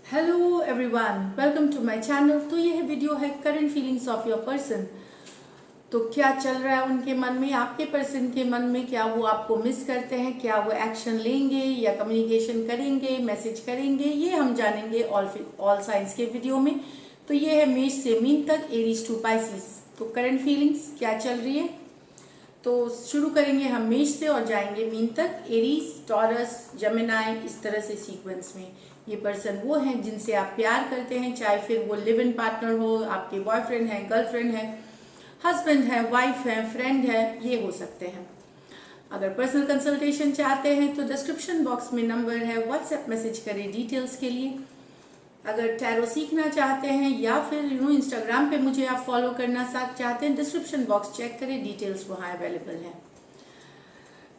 Hello everyone, welcome to my channel. तो यह video है current feelings of your person. तो क्या चल रहा है उनके मन में, आपके पर्सन के मन में? क्या वो आपको मिस करते हैं? क्या वो एक्शन लेंगे या कम्युनिकेशन करेंगे, मैसेज करेंगे? ये हम जानेंगे ऑल साइंस के वीडियो में। तो ये है मेष से मीन तक, एरीज टू पाइसिस। तो करंट फीलिंग्स क्या चल रही है? तो शुरू करेंगे हम मेष से और जाएंगे मीन तक, एरीज, टॉरस, जेमिनाई, इस तरह से सीक्वेंस में। ये पर्सन वो हैं जिनसे आप प्यार करते हैं, चाहे फिर वो लिव इन पार्टनर हो, आपके बॉयफ्रेंड है, गर्लफ्रेंड है, हस्बैंड है, वाइफ है, फ्रेंड है, ये हो सकते हैं। अगर पर्सनल कंसल्टेशन चाहते हैं तो डिस्क्रिप्शन बॉक्स में नंबर है, व्हाट्सएप मैसेज करें डिटेल्स के लिए। अगर टैरो सीखना चाहते हैं या फिर इंस्टाग्राम पे मुझे आप फॉलो करना चाहते हैं, डिस्क्रिप्शन बॉक्स चेक करें, डिटेल्स वहाँ अवेलेबल है।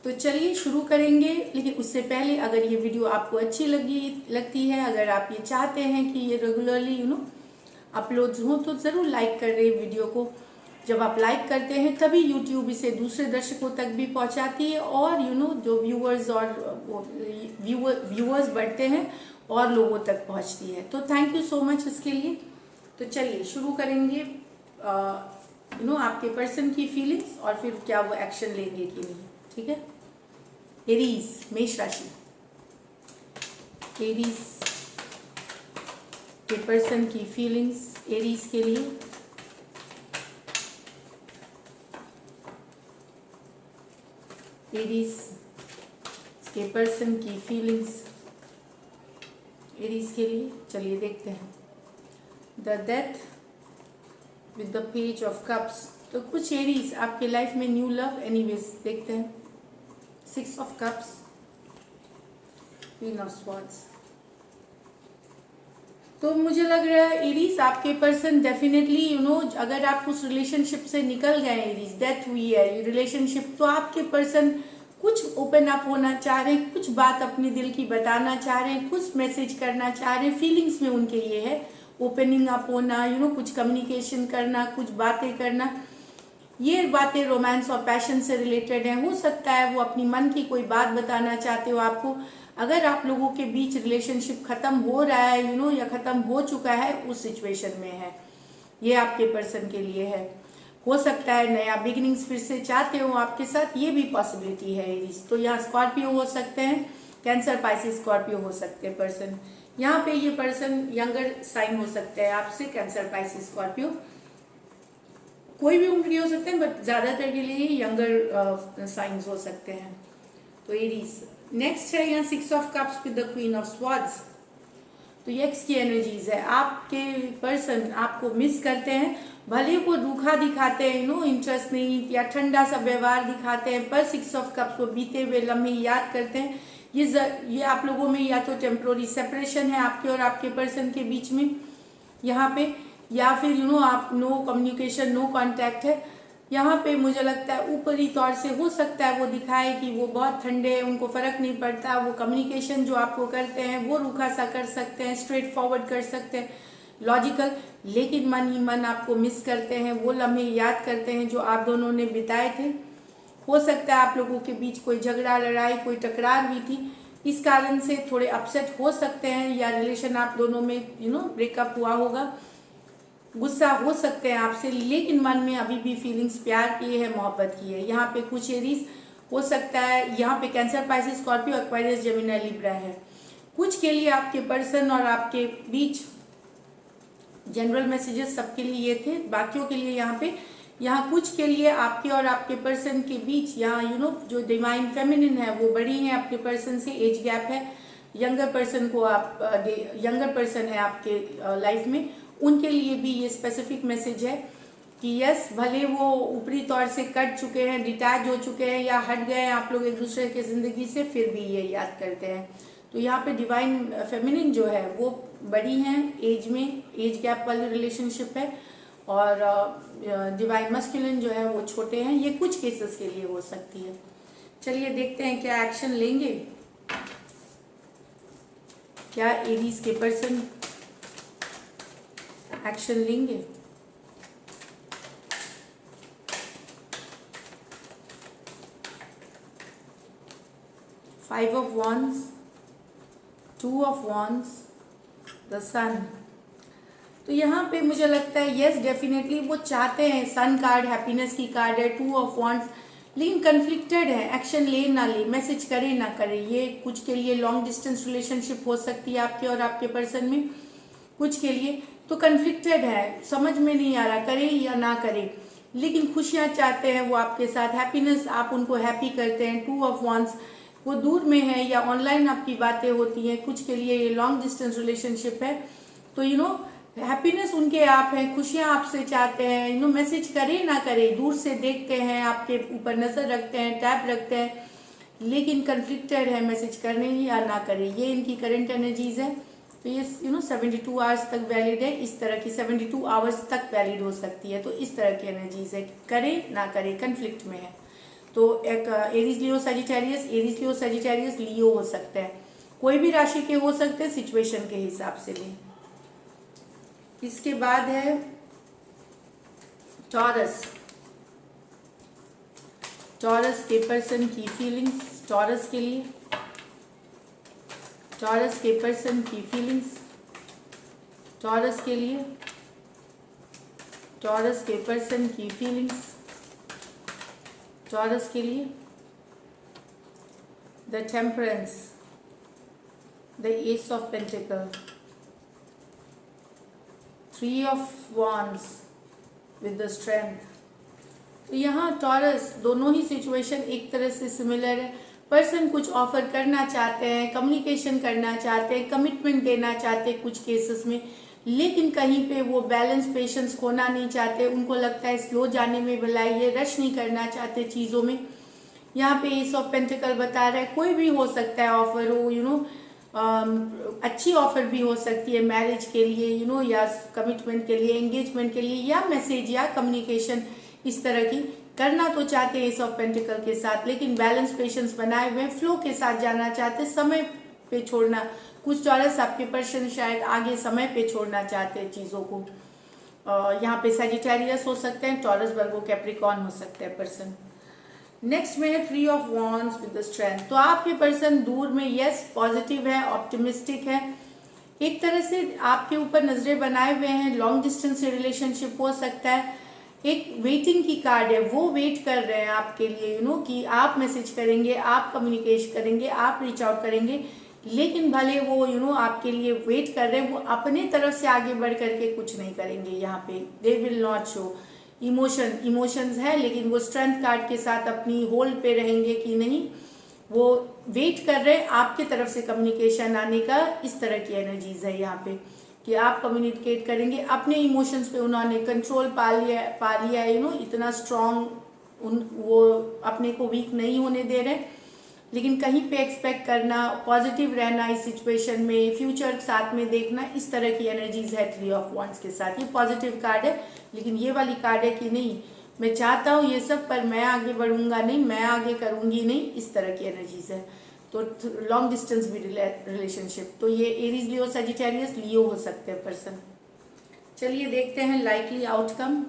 तो चलिए शुरू करेंगे, लेकिन उससे पहले अगर ये वीडियो आपको अच्छी लगती है, अगर आप ये चाहते हैं कि ये रेगुलरली अपलोड्स हो, तो ज़रूर लाइक कर रहे वीडियो को। जब आप लाइक करते हैं तभी यूट्यूब इसे दूसरे दर्शकों तक भी पहुंचाती है, और जो व्यूअर्स और व्यूअर्स बढ़ते हैं और लोगों तक पहुंचती है। तो थैंक यू सो मच इसके लिए। तो चलिए शुरू करेंगे आपके पर्सन की फीलिंग्स और फिर क्या वो एक्शन लेंगे कि नहीं। ठीक है। एरीज, मेष राशि। एरीज के पर्सन की फीलिंग्स एरीज के लिए। एरीज के पर्सन की फीलिंग्स एरीज के लिए। चलिए देखते हैं। The death with the page of cups. तो कुछ एरीज आपके लाइफ में न्यू लव एनीवेज। देखते हैं। 6 of cups, queen of swords. तो मुझे लग रहा है एरीज आपके पर्सन डेफिनेटली अगर आप उस रिलेशनशिप से निकल गए, एरीज डेथ हुई है रिलेशनशिप, तो आपके पर्सन कुछ ओपन अप होना चाह रहे हैं, कुछ बात अपने दिल की बताना चाह रहे हैं, कुछ मैसेज करना चाह रहे हैं। फीलिंग्स में उनके ये है ओपनिंग अप होना, कुछ कम्युनिकेशन करना, कुछ बातें करना। ये बातें रोमांस और पैशन से रिलेटेड हैं। हो सकता है वो अपनी मन की कोई बात बताना चाहते हो आपको। अगर आप लोगों के बीच रिलेशनशिप खत्म हो रहा है या खत्म हो चुका है, उस सिचुएशन में है, ये आपके पर्सन के लिए है। हो सकता है नया बिगिनिंग्स फिर से चाहते हो आपके साथ, ये भी पॉसिबिलिटी है एरीज। तो यहाँ स्कॉर्पियो हो सकते हैं, कैंसर, पाइसिस, स्कॉर्पियो हो सकते हैं पर्सन। यहाँ पे ये पर्सन यंगर साइन हो सकते हैं आपसे, कैंसर, पाइसिस, स्कॉर्पियो, कोई भी उम्र के हो सकते हैं, बट ज्यादातर के लिए यंगर साइंस हो सकते हैं। तो एरीज। नेक्स्ट है यहाँ 6 of cups with the queen of swords. तो ये एक्स की एनर्जीज है। आपके पर्सन आपको मिस करते हैं, भले वो रूखा दिखाते हैं, इंटरेस्ट नहीं या ठंडा सा व्यवहार दिखाते हैं, पर 6 ऑफ कप्स वो बीते हुए लम्हे याद करते हैं। ये आप लोगों में या तो टेम्पोररी सेपरेशन है आपके और आपके पर्सन के बीच में यहाँ पे, या फिर आप नो कम्युनिकेशन, नो कांटेक्ट है यहाँ पे। मुझे लगता है ऊपरी तौर से हो सकता है वो दिखाए कि वो बहुत ठंडे हैं, उनको फर्क नहीं पड़ता। वो कम्युनिकेशन जो आपको करते हैं वो रूखा सा कर सकते हैं, स्ट्रेट फॉरवर्ड कर सकते हैं, लॉजिकल, लेकिन मन ही मन आपको मिस करते हैं, वो लम्हे याद करते हैं जो आप दोनों ने बिताए थे। हो सकता है आप लोगों के बीच कोई झगड़ा, लड़ाई, कोई टकरार हुई थी, इस कारण से थोड़े अपसेट हो सकते हैं, या रिलेशन आप दोनों में ब्रेकअप हुआ होगा, गुस्सा हो सकते हैं आपसे, लेकिन मन में अभी भी फीलिंग्स प्यार की है, मोहब्बत की है। यहाँ पे कुछ एरीज हो सकता है, यहाँ पे cancer, Pisces, Scorpio, Aquarius, Gemini, Libra है। कुछ के लिए आपके पर्सन और आपके बीच जनरल मैसेजेस सबके लिए ये थे, बाकियों के लिए यहाँ कुछ के लिए आपके और आपके पर्सन के बीच यहाँ जो डिवाइन फेमिनिन है वो बड़ी है आपके पर्सन से, एज गैप है। यंगर पर्सन को आप यंगर पर्सन है आपके लाइफ में, उनके लिए भी ये स्पेसिफिक मैसेज है कि यस, भले वो ऊपरी तौर से कट चुके हैं, डिटैच हो चुके हैं या हट गए हैं आप लोग एक दूसरे के जिंदगी से, फिर भी ये याद करते हैं। तो यहाँ पे डिवाइन फेमिनिन जो है वो बड़ी हैं एज में, एज गैप वाली रिलेशनशिप है, और डिवाइन मस्कुलिन जो है वो छोटे हैं। ये कुछ केसेस के लिए हो सकती है। चलिए देखते हैं क्या एक्शन लेंगे, क्या एरीज के पर्सन एक्शन लेंगे। Five of Wands, Two of Wands, the sun. तो यहाँ पे मुझे लगता है यस डेफिनेटली वो चाहते हैं, सन कार्ड हैप्पीनेस की कार्ड है, टू ऑफ वॉन्ट्स, लेकिन कन्फ्लिक्टेड है, एक्शन ले ना ले, मैसेज करे ना करे। ये कुछ के लिए लॉन्ग डिस्टेंस रिलेशनशिप हो सकती है आपके और आपके पर्सन में, कुछ के लिए तो कन्फ्लिक्टेड है, समझ में नहीं आ रहा करे या ना करे, लेकिन खुशियाँ चाहते हैं वो आपके साथ, हैप्पीनेस, आप उनको हैप्पी करते हैं। टू ऑफ वॉन्ट्स, वो दूर में है या ऑनलाइन आपकी बातें होती हैं, कुछ के लिए ये लॉन्ग डिस्टेंस रिलेशनशिप है। तो हैप्पीनेस उनके आप हैं, खुशियाँ आपसे चाहते हैं, मैसेज करे ना करे, दूर से देखते हैं, आपके ऊपर नज़र रखते हैं, टैप रखते हैं, लेकिन कन्फ्लिक्टेड है, मैसेज करने या ना करे। ये इनकी करंट एनर्जीज है। तो ये 72 आवर्स तक वैलिड है, इस तरह की 72 आवर्स तक वैलिड हो सकती है। तो इस तरह की एनर्जीज है, करे ना करे, कन्फ्लिक्ट में है। तो एक Aries Leo Sagittarius, Aries Leo Sagittarius Leo हो सकता है, कोई भी राशि के हो सकते हैं, सिचुएशन के हिसाब से भी। इसके बाद है टॉरस। टॉरस के पर्सन की फीलिंग्स, टॉरस के लिए, टॉरस के पर्सन की फीलिंग्स, टॉरस के लिए, टॉरस के पर्सन की फीलिंग्स, टॉरस के लिए। The temperance, the ace of pentacle, three of wands with the strength. तो यहाँ टॉरस, दोनों ही सिचुएशन एक तरह से सिमिलर है। पर्सन कुछ ऑफर करना चाहते हैं, कम्युनिकेशन करना चाहते हैं, कमिटमेंट देना चाहते हैं कुछ केसेस में, लेकिन कहीं पे वो बैलेंस, पेशेंस खोना नहीं चाहते। उनको लगता है स्लो जाने में भलाई है, रश नहीं करना चाहते चीज़ों में। यहाँ पे एस ऑफ पेंटिकल बता रहा है, कोई भी हो सकता है ऑफर हो, अच्छी ऑफर भी हो सकती है मैरिज के लिए, या कमिटमेंट के लिए, एंगेजमेंट के लिए, या मैसेज या कम्युनिकेशन इस तरह की करना तो चाहते हैं एस ऑफ पेंटिकल के साथ, लेकिन बैलेंस, पेशेंस बनाए हुए, फ्लो के साथ जाना चाहते, समय पे छोड़ना। कुछ टॉरस आपके पर्सन शायद आगे समय पे छोड़ना चाहते हैं चीज़ों को। यहाँ पे सजिटेरियस हो सकते हैं, टॉरस, वर्गो, कैप्रिकॉर्न हो सकते हैं पर्सन। नेक्स्ट में है three of wands with the strength. तो आपके पर्सन दूर में यस पॉजिटिव है, ऑप्टिमिस्टिक है, एक तरह से आपके ऊपर नजरें बनाए हुए हैं, लॉन्ग डिस्टेंस से रिलेशनशिप हो सकता है। एक वेटिंग की कार्ड है, वो वेट कर रहे हैं आपके लिए, कि आप मैसेज करेंगे, आप कम्युनिकेट करेंगे, आप रीच आउट करेंगे, लेकिन भले वो आपके लिए वेट कर रहे हैं, वो अपने तरफ से आगे बढ़ करके कुछ नहीं करेंगे। यहाँ पे they will not show emotions है, लेकिन वो स्ट्रेंथ कार्ड के साथ अपनी होल्ड पे रहेंगे कि नहीं, वो वेट कर रहे हैं आपके तरफ से कम्युनिकेशन आने का। इस तरह की एनर्जीज है यहाँ पे कि आप कम्युनिकेट करेंगे, अपने इमोशंस पे उन्होंने कंट्रोल पा लिया है, इतना स्ट्रॉन्ग वो अपने को वीक नहीं होने दे रहे, लेकिन कहीं पे एक्सपेक्ट करना, पॉजिटिव रहना इस सिचुएशन में, फ्यूचर साथ में देखना, इस तरह की एनर्जीज है थ्री ऑफ वॉन्ड्स के साथ। ये पॉजिटिव कार्ड है, लेकिन ये वाली कार्ड है कि नहीं मैं चाहता हूँ ये सब, पर मैं आगे बढ़ूंगा नहीं, मैं आगे करूंगी नहीं, इस तरह की एनर्जीज है। तो लॉन्ग डिस्टेंस भी रिलेशनशिप, तो ये एरीज लियो सजिटेरियस लियो हो सकते हैं पर्सन। चलिए देखते हैं लाइकली आउटकम।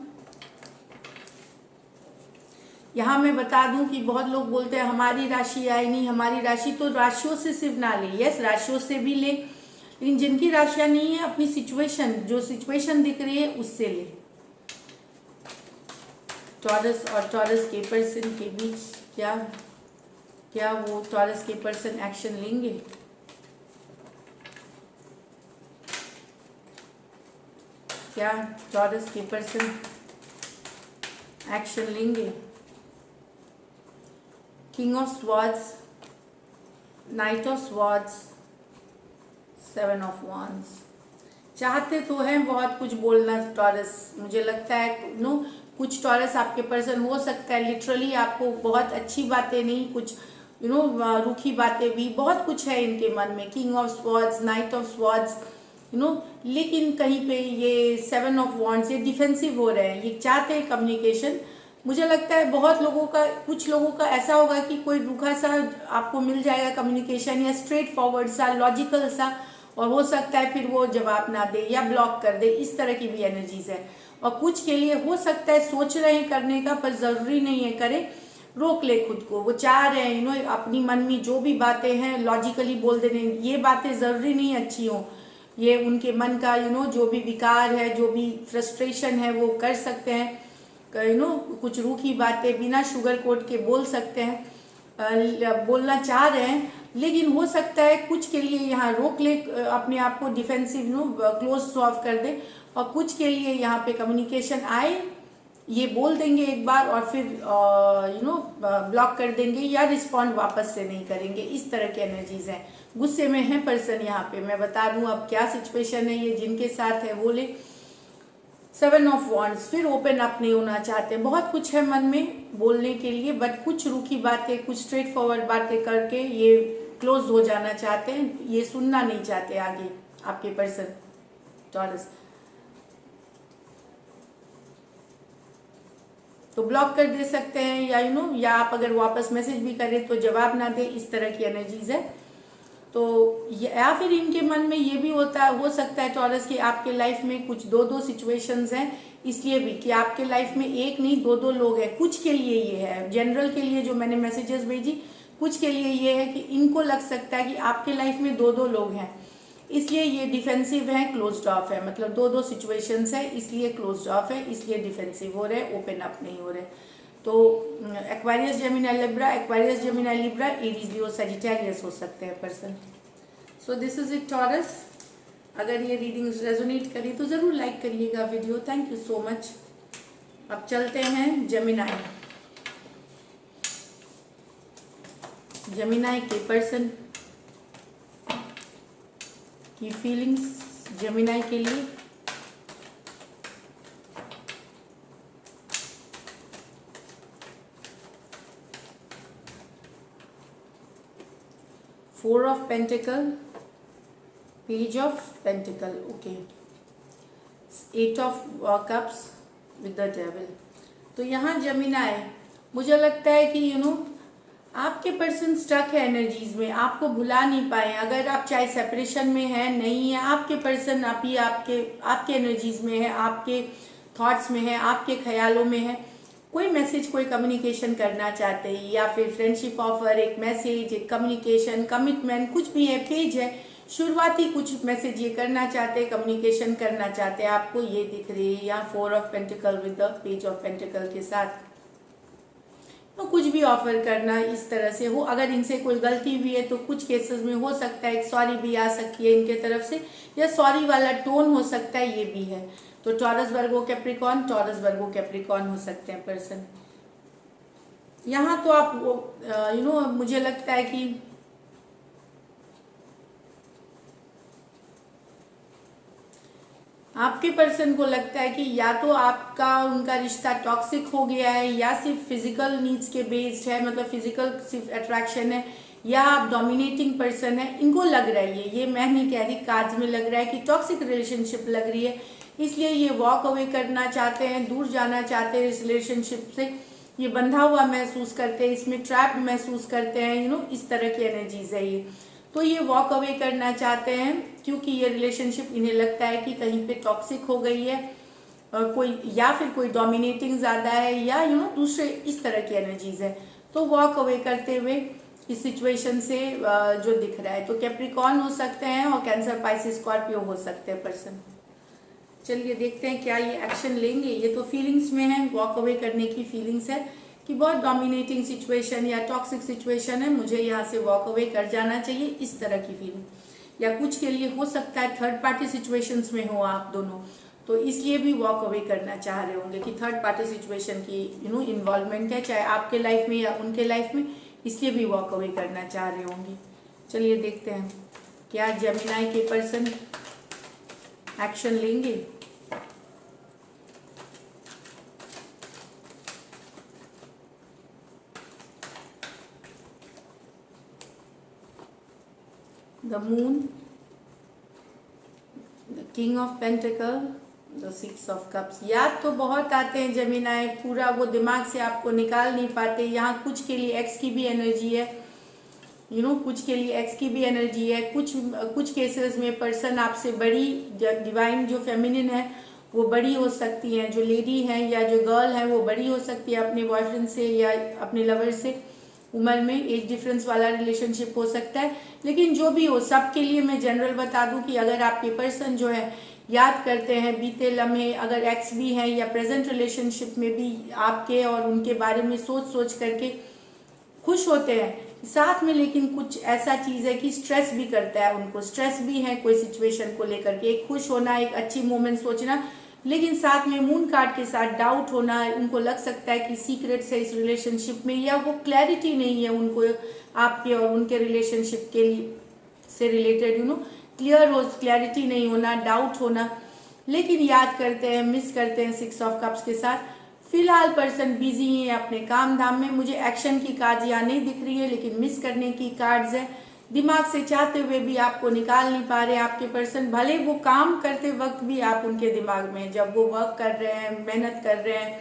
यहाँ मैं बता दूं कि बहुत लोग बोलते हैं हमारी राशि आई नहीं, हमारी राशि, तो राशियों से सिर्फ ना ले, यस राशियों से भी ले, लेकिन जिनकी राशियां नहीं है अपनी सिचुएशन, जो सिचुएशन दिख रही है उससे ले। टॉरस और टॉरस के पर्सन के बीच क्या वो टॉरस के पर्सन एक्शन लेंगे? क्या टॉरस के पर्सन एक्शन लेंगे? King of swords, night of swords, seven of wands. चाहते तो हैं बहुत कुछ बोलना टॉरस, मुझे लगता है कुछ टॉरस आपके पर्सन हो सकता है लिटरली आपको बहुत अच्छी बातें नहीं, कुछ रूखी बातें भी, बहुत कुछ है इनके मन में। King of swords, night of swords, लेकिन कहीं पे ये सेवन ऑफ वॉन्ड्स, ये डिफेंसिव हो रहे हैं, ये चाहते हैं कम्युनिकेशन। मुझे लगता है बहुत लोगों का, कुछ लोगों का ऐसा होगा कि कोई रूखा सा आपको मिल जाएगा कम्युनिकेशन, या स्ट्रेट फॉरवर्ड सा, लॉजिकल सा, और हो सकता है फिर वो जवाब ना दे या ब्लॉक कर दे, इस तरह की भी एनर्जीज है। और कुछ के लिए हो सकता है सोच रहे हैं करने का, पर जरूरी नहीं है करें, रोक ले खुद को। वो चाह रहे हैं अपनी मन में जो भी बातें हैं लॉजिकली बोल देने, ये बातें जरूरी नहीं अच्छी हो, ये उनके मन का जो भी विकार है, जो भी फ्रस्ट्रेशन है, वो कर सकते हैं। कुछ रूखी बातें बिना शुगर कोट के बोल सकते हैं, बोलना चाह रहे हैं, लेकिन हो सकता है कुछ के लिए यहाँ रोक ले, अपने आप को डिफेंसिव क्लोज ऑफ कर दे, और कुछ के लिए यहाँ पे कम्युनिकेशन आए, ये बोल देंगे एक बार और फिर ब्लॉक कर देंगे या रिस्पॉन्ड वापस से नहीं करेंगे। इस तरह की एनर्जीज हैं। गुस्से में है पर्सन यहाँ पे। मैं बता दूं अब क्या सिचुएशन है, ये जिनके साथ है वो ले 7 ऑफ वॉन्ड्स, फिर ओपन अप नहीं होना चाहते। बहुत कुछ है मन में बोलने के लिए, बट कुछ रूखी बातें, कुछ स्ट्रेट फॉरवर्ड बातें करके ये क्लोज हो जाना चाहते हैं, ये सुनना नहीं चाहते आगे आपके पर्सन टॉरस। तो ब्लॉक कर दे सकते हैं, या या आप अगर वापस मैसेज भी करें तो जवाब ना दे, इस तरह की एनर्जीज है। तो या फिर इनके मन में ये भी हो सकता है टॉरस कि आपके लाइफ में कुछ दो सिचुएशंस हैं, इसलिए भी कि आपके लाइफ में एक नहीं दो लोग हैं। कुछ के लिए ये है, जनरल के लिए जो मैंने मैसेजेस भेजी, कुछ के लिए ये है कि इनको लग सकता है कि आपके लाइफ में दो लोग हैं, इसलिए ये डिफेंसिव है, क्लोज्ड ऑफ है। मतलब दो सिचुएशंस है, इसलिए क्लोज्ड ऑफ है, इसलिए डिफेंसिव हो रहे, ओपन अप नहीं हो रहे। तो Aquarius Gemini Libra, Aquarius Gemini Libra, Aries Leo Sagittarius हो सकते हैं person. So this is it taurus. अगर ये रीडिंग रेजोनेट करी तो ज़रूर लाइक करिएगा video. Thank you so much. अब चलते हैं जेमिनी। जेमिनी के पर्सन की फीलिंग्स जेमिनी के लिए। Four of pentacle, page of pentacle, okay, 8 of cups with the devil. तो यहाँ जेमिनी, मुझे लगता है कि आपके पर्सन स्टक है एनर्जीज में, आपको भुला नहीं पाए। अगर आप चाहे सेपरेशन में है, नहीं है, आपके पर्सन अभी आपके एनर्जीज में है, आपके थॉट्स में है, आपके ख्यालों में है। कोई मैसेज, कोई कम्युनिकेशन करना चाहते हैं, या फिर फ्रेंडशिप ऑफर, एक मैसेज, एक कम्युनिकेशन, कमिटमेंट, कुछ भी है, पेज है, शुरुआती कुछ मैसेज ये करना चाहते हैं, कम्युनिकेशन करना चाहते हैं। आपको ये दिख रही है यहाँ 4 of pentacle with the page of pentacle के साथ। तो कुछ भी ऑफर करना इस तरह से हो। अगर इनसे कोई गलती भी है तो कुछ केसेस में हो सकता है सॉरी भी आ सकती है इनके तरफ से, या सॉरी वाला टोन हो सकता है, ये भी है। तो Taurus Virgo Capricorn, Taurus Virgo Capricorn हो सकते हैं पर्सन। यहाँ तो आप मुझे लगता है कि आपके पर्सन को लगता है कि या तो आपका उनका रिश्ता टॉक्सिक हो गया है, या सिर्फ फिजिकल नीड्स के बेस्ड है, मतलब फिजिकल सिर्फ अट्रैक्शन है, या आप डोमिनेटिंग पर्सन है। इनको लग रहा है, ये मैं नहीं कह रही, कार्ड्स में लग रहा है कि टॉक्सिक रिलेशनशिप लग रही है, इसलिए ये वॉक अवे करना चाहते हैं, दूर जाना चाहते हैं इस रिलेशनशिप से। ये बंधा हुआ महसूस करते हैं, इसमें ट्रैप महसूस करते हैं, इस तरह की एनर्जीज है ये। तो ये वॉक अवे करना चाहते हैं, क्योंकि ये रिलेशनशिप इन्हें लगता है कि कहीं पे टॉक्सिक हो गई है, कोई या फिर कोई डोमिनेटिंग ज़्यादा है, या दूसरे इस तरह की एनर्जीज है। तो वॉक अवे करते हुए इस सिचुएशन से जो दिख रहा है। तो कैप्रिकॉन हो सकते हैं, और कैंसर, पाइसिस, स्कॉर्पियो हो सकते हैं पर्सन। चलिए देखते हैं क्या ये एक्शन लेंगे। ये तो फीलिंग्स में है, वॉक अवे करने की फीलिंग्स है कि बहुत डोमिनेटिंग सिचुएशन या टॉक्सिक सिचुएशन है, मुझे यहाँ से वॉक अवे कर जाना चाहिए, इस तरह की फीलिंग। या कुछ के लिए हो सकता है थर्ड पार्टी सिचुएशंस में हो आप दोनों, तो इसलिए भी वॉक अवे करना चाह रहे होंगे कि थर्ड पार्टी सिचुएशन की इन्वॉल्वमेंट है, चाहे आपके लाइफ में या उनके लाइफ में, इसलिए भी वॉक अवे करना चाह रहे होंगे। चलिए देखते हैं क्या जेमिनी के पर्सन एक्शन लेंगे। The moon, the king of pentacle, the 6 of cups। याद तो बहुत आते हैं जेमिनी, पूरा वो दिमाग से आपको निकाल नहीं पाते। यहाँ कुछ के लिए एक्स की भी एनर्जी है, कुछ के लिए एक्स की भी एनर्जी है। कुछ केसेस में पर्सन आपसे बड़ी, डिवाइन जो फेमिनिन है वो बड़ी हो सकती हैं, जो लेडी हैं या जो गर्ल है वो बड़ी हो सकती है अपने बॉयफ्रेंड से या अपने लवर से। उम्र में एज डिफरेंस वाला रिलेशनशिप हो सकता है। लेकिन जो भी हो, सबके लिए मैं जनरल बता दूं कि अगर आपके पर्सन जो है याद करते हैं बीते लम्हे, अगर एक्स भी हैं या प्रेजेंट रिलेशनशिप में भी आपके और उनके बारे में सोच सोच करके खुश होते हैं साथ में, लेकिन कुछ ऐसा चीज़ है कि स्ट्रेस भी करता है उनको, स्ट्रेस भी है कोई सिचुएशन को लेकर के, एक खुश होना, एक अच्छी मोमेंट सोचना, लेकिन साथ में मून कार्ड के साथ डाउट होना। उनको लग सकता है कि सीक्रेट्स है इस रिलेशनशिप में, या वो क्लैरिटी नहीं है उनको आपके और उनके रिलेशनशिप के लिए से रिलेटेड, क्लियर हो, क्लैरिटी नहीं होना, डाउट होना। लेकिन याद करते हैं, मिस करते हैं 6 ऑफ कप्स के साथ। फिलहाल पर्सन बिजी है अपने काम धाम में। मुझे एक्शन की कार्ड यहाँ नहीं दिख रही है, लेकिन मिस करने की कार्ड्स है। दिमाग से चाहते हुए भी आपको निकाल नहीं पा रहे आपके पर्सन, भले वो काम करते वक्त भी आप उनके दिमाग में, जब वो वर्क कर रहे हैं, मेहनत कर रहे हैं,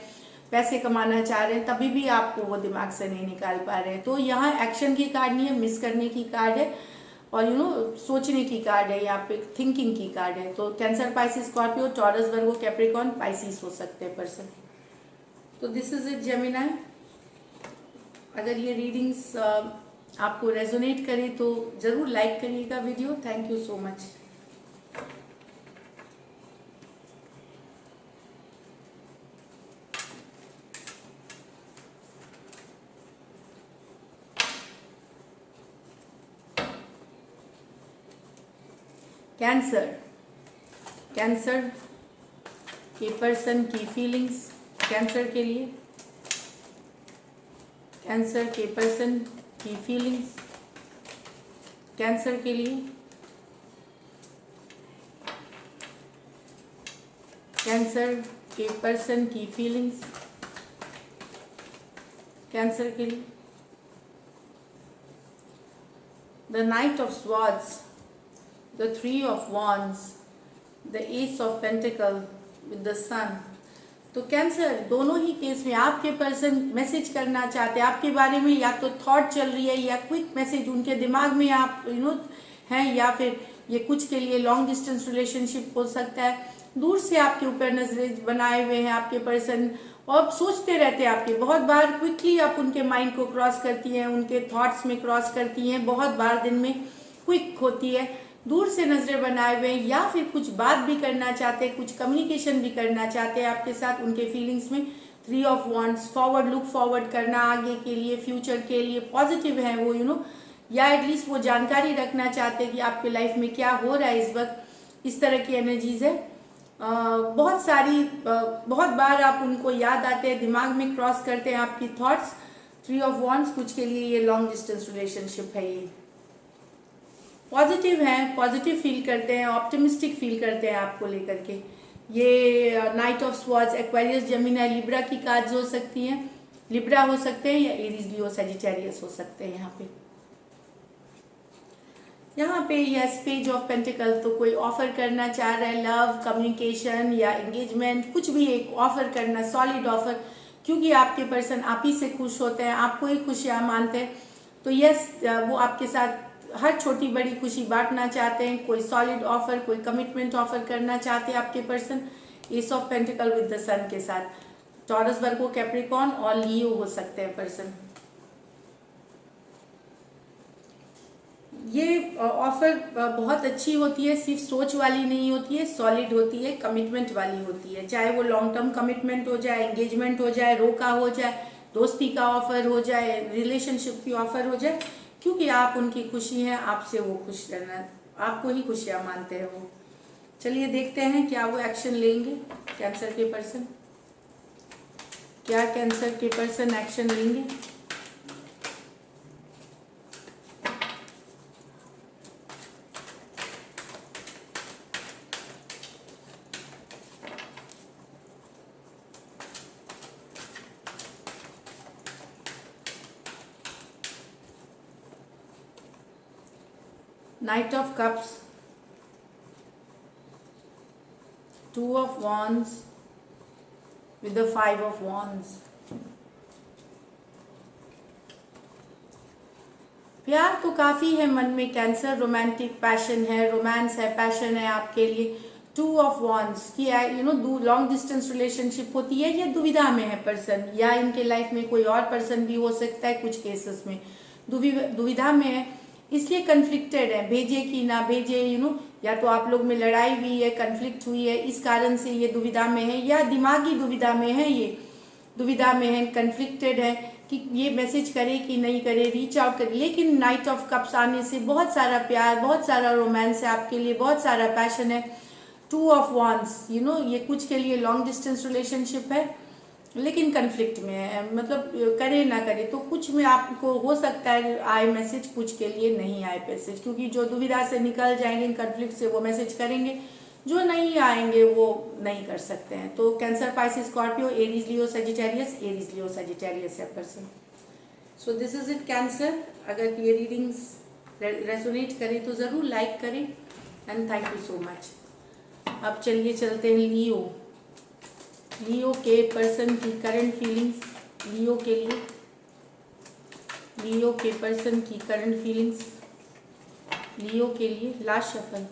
पैसे कमाना चाह रहे हैं, तभी भी आपको वो दिमाग से नहीं निकाल पा रहे हैं। तो यहाँ एक्शन की कार्ड नहीं है, मिस करने की कार्ड है, और सोचने की कार्ड है, यहाँ पे थिंकिंग की कार्ड है। तो कैंसर, पाइसिस, स्कॉर्पियो, टॉरस, वर्गो, कैप्रिकॉर्न, पाइसिस हो सकते हैं पर्सन। तो दिस इज इट जेमिनाई। अगर ये रीडिंग्स आपको रेजोनेट करे तो ज़रूर लाइक करिएगा video. Thank you so much. Cancer, cancer के पर्सन की फीलिंग्स कैंसर के लिए, कैंसर के पर्सन की फीलिंग्स कैंसर के लिए, कैंसर के पर्सन की फीलिंग्स कैंसर के लिए। The knight of swords, the 3 of wands, the ace of pentacle with the sun. तो कैंसर दोनों ही केस में आपके पर्सन मैसेज करना चाहते हैं आपके बारे में, या तो थॉट चल रही है या क्विक मैसेज उनके दिमाग में आप हैं, या फिर ये कुछ के लिए लॉन्ग डिस्टेंस रिलेशनशिप हो सकता है। दूर से आपके ऊपर नजरें बनाए हुए हैं आपके पर्सन, और सोचते रहते हैं आपके, बहुत बार क्विकली आप उनके माइंड को क्रॉस करती हैं, उनके थॉट्स में क्रॉस करती हैं, बहुत बार दिन में क्विक होती है। दूर से नजरें बनाए हुए, या फिर कुछ बात भी करना चाहते हैं, कुछ कम्युनिकेशन भी करना चाहते हैं आपके साथ उनके फीलिंग्स में। 3 of wands, forward, look forward करना, आगे के लिए, फ्यूचर के लिए पॉजिटिव है वो, या एटलीस्ट वो जानकारी रखना चाहते हैं कि आपके लाइफ में क्या हो रहा है इस वक्त। इस तरह की एनर्जीज है बहुत सारी। बहुत बार आप उनको याद आते हैं, दिमाग में क्रॉस करते हैं आपकी थॉट्स। 3 ऑफ वॉन्ड्स, कुछ के लिए ये लॉन्ग डिस्टेंस रिलेशनशिप है, ये पॉजिटिव है, पॉजिटिव फील करते हैं, ऑप्टिमिस्टिक फील करते हैं आपको लेकर के। ये night of swords, Aquarius, Gemini, Libra की कार्ड्स हो सकती हैं, लिब्रा हो सकते हैं, या एरीज, लियो, सजिटेरियस हो सकते हैं। यहाँ पे यस, पेज ऑफ पेंटिकल, तो कोई ऑफर करना चाह रहा है, लव, कम्युनिकेशन या एंगेजमेंट, कुछ भी एक ऑफर करना, सॉलिड ऑफर, क्योंकि आपके पर्सन आप ही से खुश होते हैं, आपको ही खुशियाँ मानते हैं। तो यस, वो आपके साथ हर छोटी बड़ी खुशी बांटना चाहते हैं, कोई सॉलिड ऑफर, कोई कमिटमेंट ऑफर करना चाहते हैं आपके person. Ace of pentacle with the sun के साथ, टॉरस, वर्गो, कैप्रिकॉर्न और लियो हो सकते हैं पर्सन। ये ऑफर बहुत अच्छी होती है, सिर्फ सोच वाली नहीं होती है, सॉलिड होती है, कमिटमेंट वाली होती है। चाहे वो लॉन्ग टर्म कमिटमेंट हो जाए, एंगेजमेंट हो जाए, रोका हो जाए, दोस्ती का ऑफर हो जाए, रिलेशनशिप की ऑफर हो जाए, क्योंकि आप उनकी खुशी हैं, आपसे वो खुश रहना, आपको ही खुशियाँ मानते हैं वो। चलिए देखते हैं क्या वो एक्शन लेंगे कैंसर के पर्सन, क्या कैंसर के पर्सन एक्शन लेंगे। Knight of Cups, 2 of Wands with the 5 of Wands. प्यार तो काफ़ी है मन में कैंसर, रोमांटिक पैशन है, रोमांस है, पैशन है आपके लिए। टू ऑफ वॉन्ड्स की लॉन्ग डिस्टेंस रिलेशनशिप होती है या दुविधा में है पर्सन, या इनके लाइफ में कोई और पर्सन भी हो सकता है, कुछ केसेस में दुविधा में है, इसलिए कन्फ्लिक्टेड है, भेजे कि ना भेजे, या तो आप लोग में लड़ाई हुई है, कन्फ्लिक्ट हुई है, इस कारण से ये दुविधा में है, या दिमागी दुविधा में है, ये दुविधा में है, कन्फ्लिक्टेड है कि ये मैसेज करे कि नहीं करे, रीच आउट करे। लेकिन नाइट ऑफ कप्स आने से बहुत सारा प्यार, बहुत सारा रोमांस है आपके लिए, बहुत सारा पैशन है। टू ऑफ वॉन्ड्स ये कुछ के लिए लॉन्ग डिस्टेंस रिलेशनशिप है लेकिन कन्फ्लिक्ट में है, मतलब करे ना करे तो कुछ में आपको हो सकता है आए मैसेज, कुछ के लिए नहीं आए मैसेज, क्योंकि जो दुविधा से निकल जाएंगे कन्फ्लिक्ट से वो मैसेज करेंगे, जो नहीं आएंगे वो नहीं कर सकते हैं। तो cancer, Pisces, Scorpio, Aries, Leo, Sagittarius, Aries, Leo, Sagittarius है person. So this is it cancer. अगर ये रीडिंग्स रेजोनेट करें तो ज़रूर लाइक करें and thank you so much. अब चलिए चलते हैं लियो। लियो के पर्सन की करंट फीलिंग्स, लियो के लिए, लियो के पर्सन की करंट फीलिंग्स, लियो के लिए लास्ट शफल,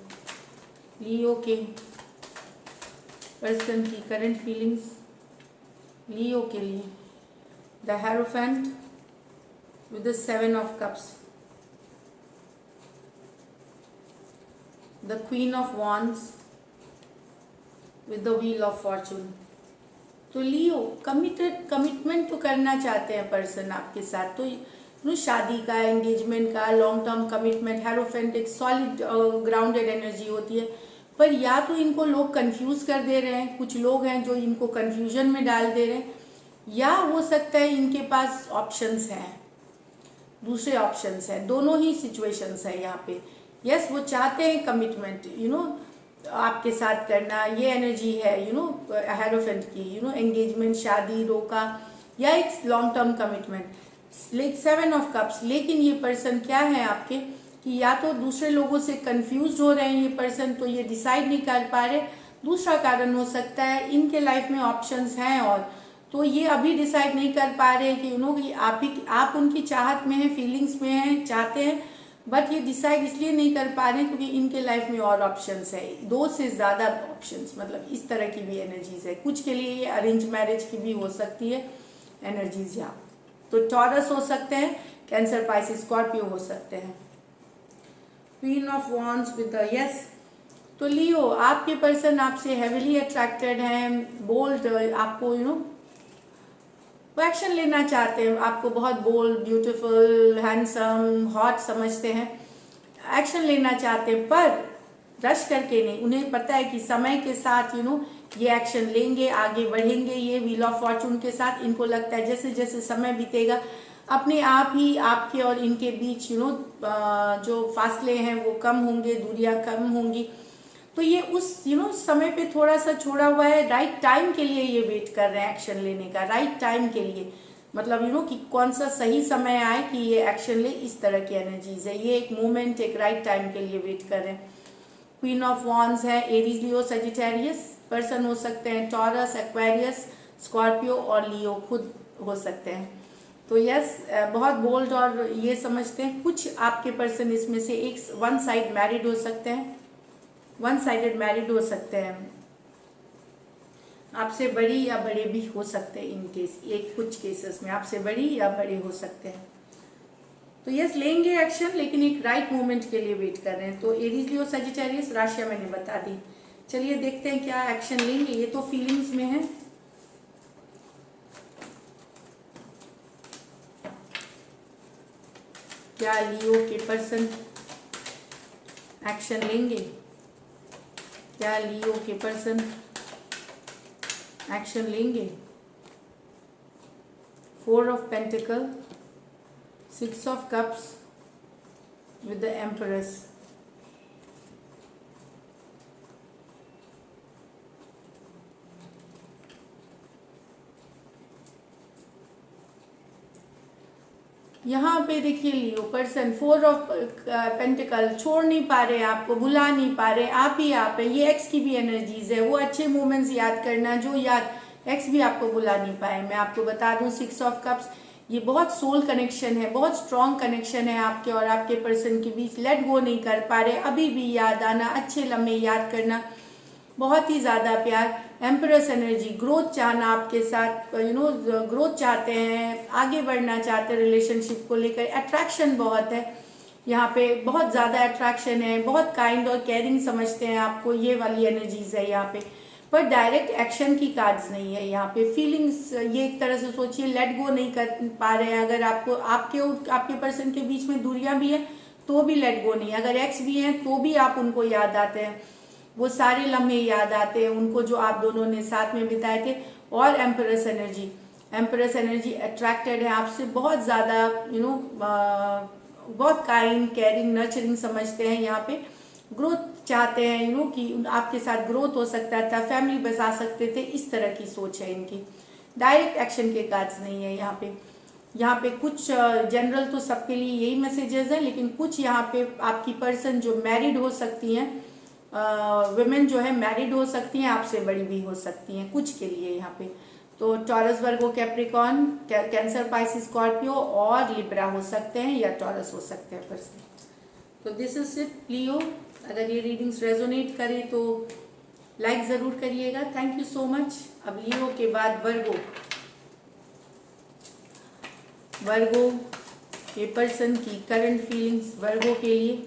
लियो के पर्सन की करंट फीलिंग्स, लियो के लिए the hierophant with the 7 of cups, the queen of wands with the wheel of Fortune. तो लियो कमिटमेंट तो करना चाहते हैं पर्सन आपके साथ, तो शादी का, एंगेजमेंट का, लॉन्ग टर्म कमिटमेंट। हेरोफेंट एक सॉलिड ग्राउंडेड एनर्जी होती है, पर या तो इनको लोग कंफ्यूज कर दे रहे हैं, कुछ लोग हैं जो इनको कंफ्यूजन में डाल दे रहे हैं, या हो सकता है इनके पास ऑप्शंस हैं, दूसरे ऑप्शंस हैं, दोनों ही सिचुएशंस है यहाँ पे। यस, वो चाहते हैं कमिटमेंट आपके साथ करना, ये एनर्जी है हेरोफेंट की, एंगेजमेंट, शादी, रोका, या एक long term commitment, like 7 of cups. लेकिन ये पर्सन क्या है आपके कि या तो दूसरे लोगों से कंफ्यूज हो रहे हैं ये पर्सन, तो ये डिसाइड नहीं कर पा रहे। दूसरा कारण हो सकता है इनके लाइफ में ऑप्शंस हैं और तो ये अभी डिसाइड नहीं कर पा रहे कि कि आप उनकी चाहत में हैं, फीलिंग्स में हैं, चाहते हैं, बट ये डिसाइड इसलिए नहीं कर पा रहे हैं क्योंकि इनके लाइफ में और ऑप्शंस है, 2 से ज़्यादा ऑप्शंस, मतलब इस तरह की भी एनर्जीज है। कुछ के लिए ये अरेंज मैरिज की भी हो सकती है एनर्जीज यहाँ, तो टॉरस हो सकते हैं, कैंसर, पाइसिस, स्कॉर्पियो हो सकते हैं। Queen of wands with the yes. तो लियो, आपके पर्सन आपसे हेविली अट्रैक्टेड हैं, बोल्ड, आपको वो एक्शन लेना चाहते हैं, आपको बहुत बोल्ड, ब्यूटीफुल, हैंडसम, हॉट समझते हैं, एक्शन लेना चाहते हैं, पर रश करके नहीं। उन्हें पता है कि समय के साथ ये एक्शन लेंगे, आगे बढ़ेंगे, ये व्हील ऑफ फॉर्चून के साथ। इनको लगता है जैसे जैसे समय बीतेगा अपने आप ही आपके और इनके बीच जो फासले हैं वो कम होंगे, दूरियां कम होंगी। तो ये उस समय पे थोड़ा सा छोड़ा हुआ है, राइट टाइम के लिए ये वेट कर रहे हैं एक्शन लेने का, राइट टाइम के लिए, मतलब कि कौन सा सही समय आए कि ये एक्शन ले, इस तरह की एनर्जीज है। ये एक मोमेंट, एक राइट टाइम के लिए वेट कर रहे हैं। क्वीन ऑफ वॉन्ड्स है, एरीज, लियो, सजिटेरियस पर्सन हो सकते हैं, टॉरस, एक्वेरियस, स्कॉर्पियो और लियो खुद हो सकते हैं। तो यस, बहुत बोल्ड और ये समझते हैं। कुछ आपके पर्सन इसमें से एक वन साइड मैरिड हो सकते हैं, वन साइडेड मैरिड हो सकते हैं, आपसे बड़ी या बड़े भी हो सकते हैं। इन केस एक कुछ केसेस में आपसे बड़ी या बड़े हो सकते हैं। तो यस, लेंगे एक्शन, लेकिन एक राइट मोमेंट के लिए वेट कर रहे हैं। तो एरीज, लियो, सजिटेरियस राशियां मैंने बता दी। चलिए देखते हैं क्या एक्शन लेंगे। ये तो फीलिंग्स में है। क्या लियो के पर्सन एक्शन लेंगे? क्या लियो के पर्सन एक्शन लेंगे? 4 of pentacle, 6 of cups with the empress. यहाँ पे देखिए लियो पर्सन 4 ऑफ पेंटिकल छोड़ नहीं पा रहे, आपको भुला नहीं पा रहे, आप ही आप है। ये एक्स की भी एनर्जीज है, वो अच्छे मोमेंट्स याद करना जो याद एक्स भी आपको भुला नहीं पाए। मैं आपको बता दूं 6 ऑफ कप्स, ये बहुत सोल कनेक्शन है, बहुत स्ट्रॉन्ग कनेक्शन है आपके और आपके पर्सन के बीच। लेट गो नहीं कर पा रहे, अभी भी याद आना, अच्छे लम्हे याद करना, बहुत ही ज़्यादा प्यार, एम्प्रेस एनर्जी, ग्रोथ चाहना आपके साथ, ग्रोथ चाहते हैं, आगे बढ़ना चाहते हैं रिलेशनशिप को लेकर, अट्रैक्शन बहुत है यहाँ पे, बहुत ज़्यादा अट्रैक्शन है, बहुत काइंड और केयरिंग समझते हैं आपको, ये वाली एनर्जीज है यहाँ पे। पर डायरेक्ट एक्शन की कार्ड्स नहीं है यहाँ पे। फीलिंग्स ये एक तरह से सोचिए, लेट गो नहीं कर पा रहे हैं। अगर आपको आपके पर्सन के बीच में दूरियां भी हैं तो भी लेट गो नहीं, अगर एक्स भी हैं तो भी आप उनको याद आते हैं, वो सारे लम्हे याद आते हैं उनको जो आप दोनों ने साथ में बिताए थे। और एम्प्रेस एनर्जी अट्रैक्टेड है आपसे बहुत ज़्यादा, बहुत काइंड, केयरिंग, नर्चरिंग समझते हैं यहाँ पे, ग्रोथ चाहते हैं, कि आपके साथ ग्रोथ हो सकता था, फैमिली बसा सकते थे, इस तरह की सोच है इनकी। डायरेक्ट एक्शन के कार्ड्स नहीं है यहाँ पे कुछ जनरल तो सबके लिए यही मैसेजेस हैं, लेकिन कुछ यहाँ पे आपकी पर्सन जो मैरिड हो सकती हैं, वुमेन जो है मैरिड हो सकती हैं, आपसे बड़ी भी हो सकती हैं कुछ के लिए यहाँ पे। तो टॉरस, वर्गो, कैप्रिकॉन, कैंसर, पाइसिस, स्कॉर्पियो और लिब्रा हो सकते हैं, या टॉरस हो सकते हैं पर्सन। तो दिस इज इट लियो। अगर ये रीडिंग्स रेजोनेट करे तो लाइक ज़रूर करिएगा। Thank you so much. अब लियो के बाद वर्गो के पर्सन की करंट फीलिंग्स वर्गो के लिए।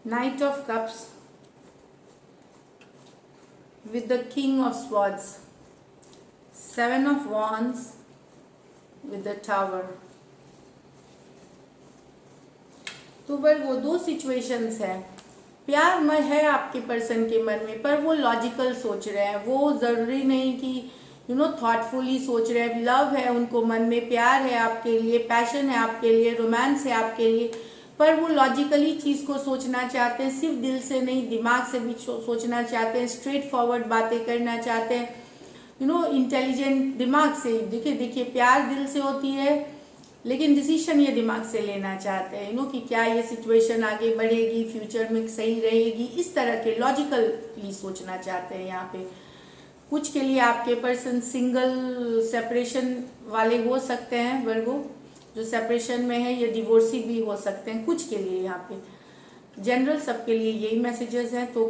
Knight of Cups with the King of Swords, Seven of Wands with the Tower। तो वर्गो दो सिचुएशंस है। प्यार में है आपके पर्सन के मन में, पर वो लॉजिकल सोच रहे हैं, वो ज़रूरी नहीं कि थॉटफुली सोच रहे हैं। लव है उनको मन में, प्यार है आपके लिए, पैशन है आपके लिए, रोमांस है आपके लिए, पर वो लॉजिकली चीज़ को सोचना चाहते हैं, सिर्फ दिल से नहीं दिमाग से भी सोचना चाहते हैं, स्ट्रेट फॉरवर्ड बातें करना चाहते हैं, इंटेलिजेंट दिमाग से। देखिए प्यार दिल से होती है, लेकिन डिसीजन ये दिमाग से लेना चाहते हैं, कि क्या ये सिचुएशन आगे बढ़ेगी, फ्यूचर में सही रहेगी, इस तरह के लॉजिकली सोचना चाहते हैं यहाँ पे। कुछ के लिए आपके पर्सन सिंगल सेपरेशन वाले हो सकते हैं वर्गो, जो सेपरेशन में है, ये डिवोर्सी भी हो सकते हैं कुछ के लिए यहाँ पे। जनरल सबके लिए यही मैसेजेस हैं। तो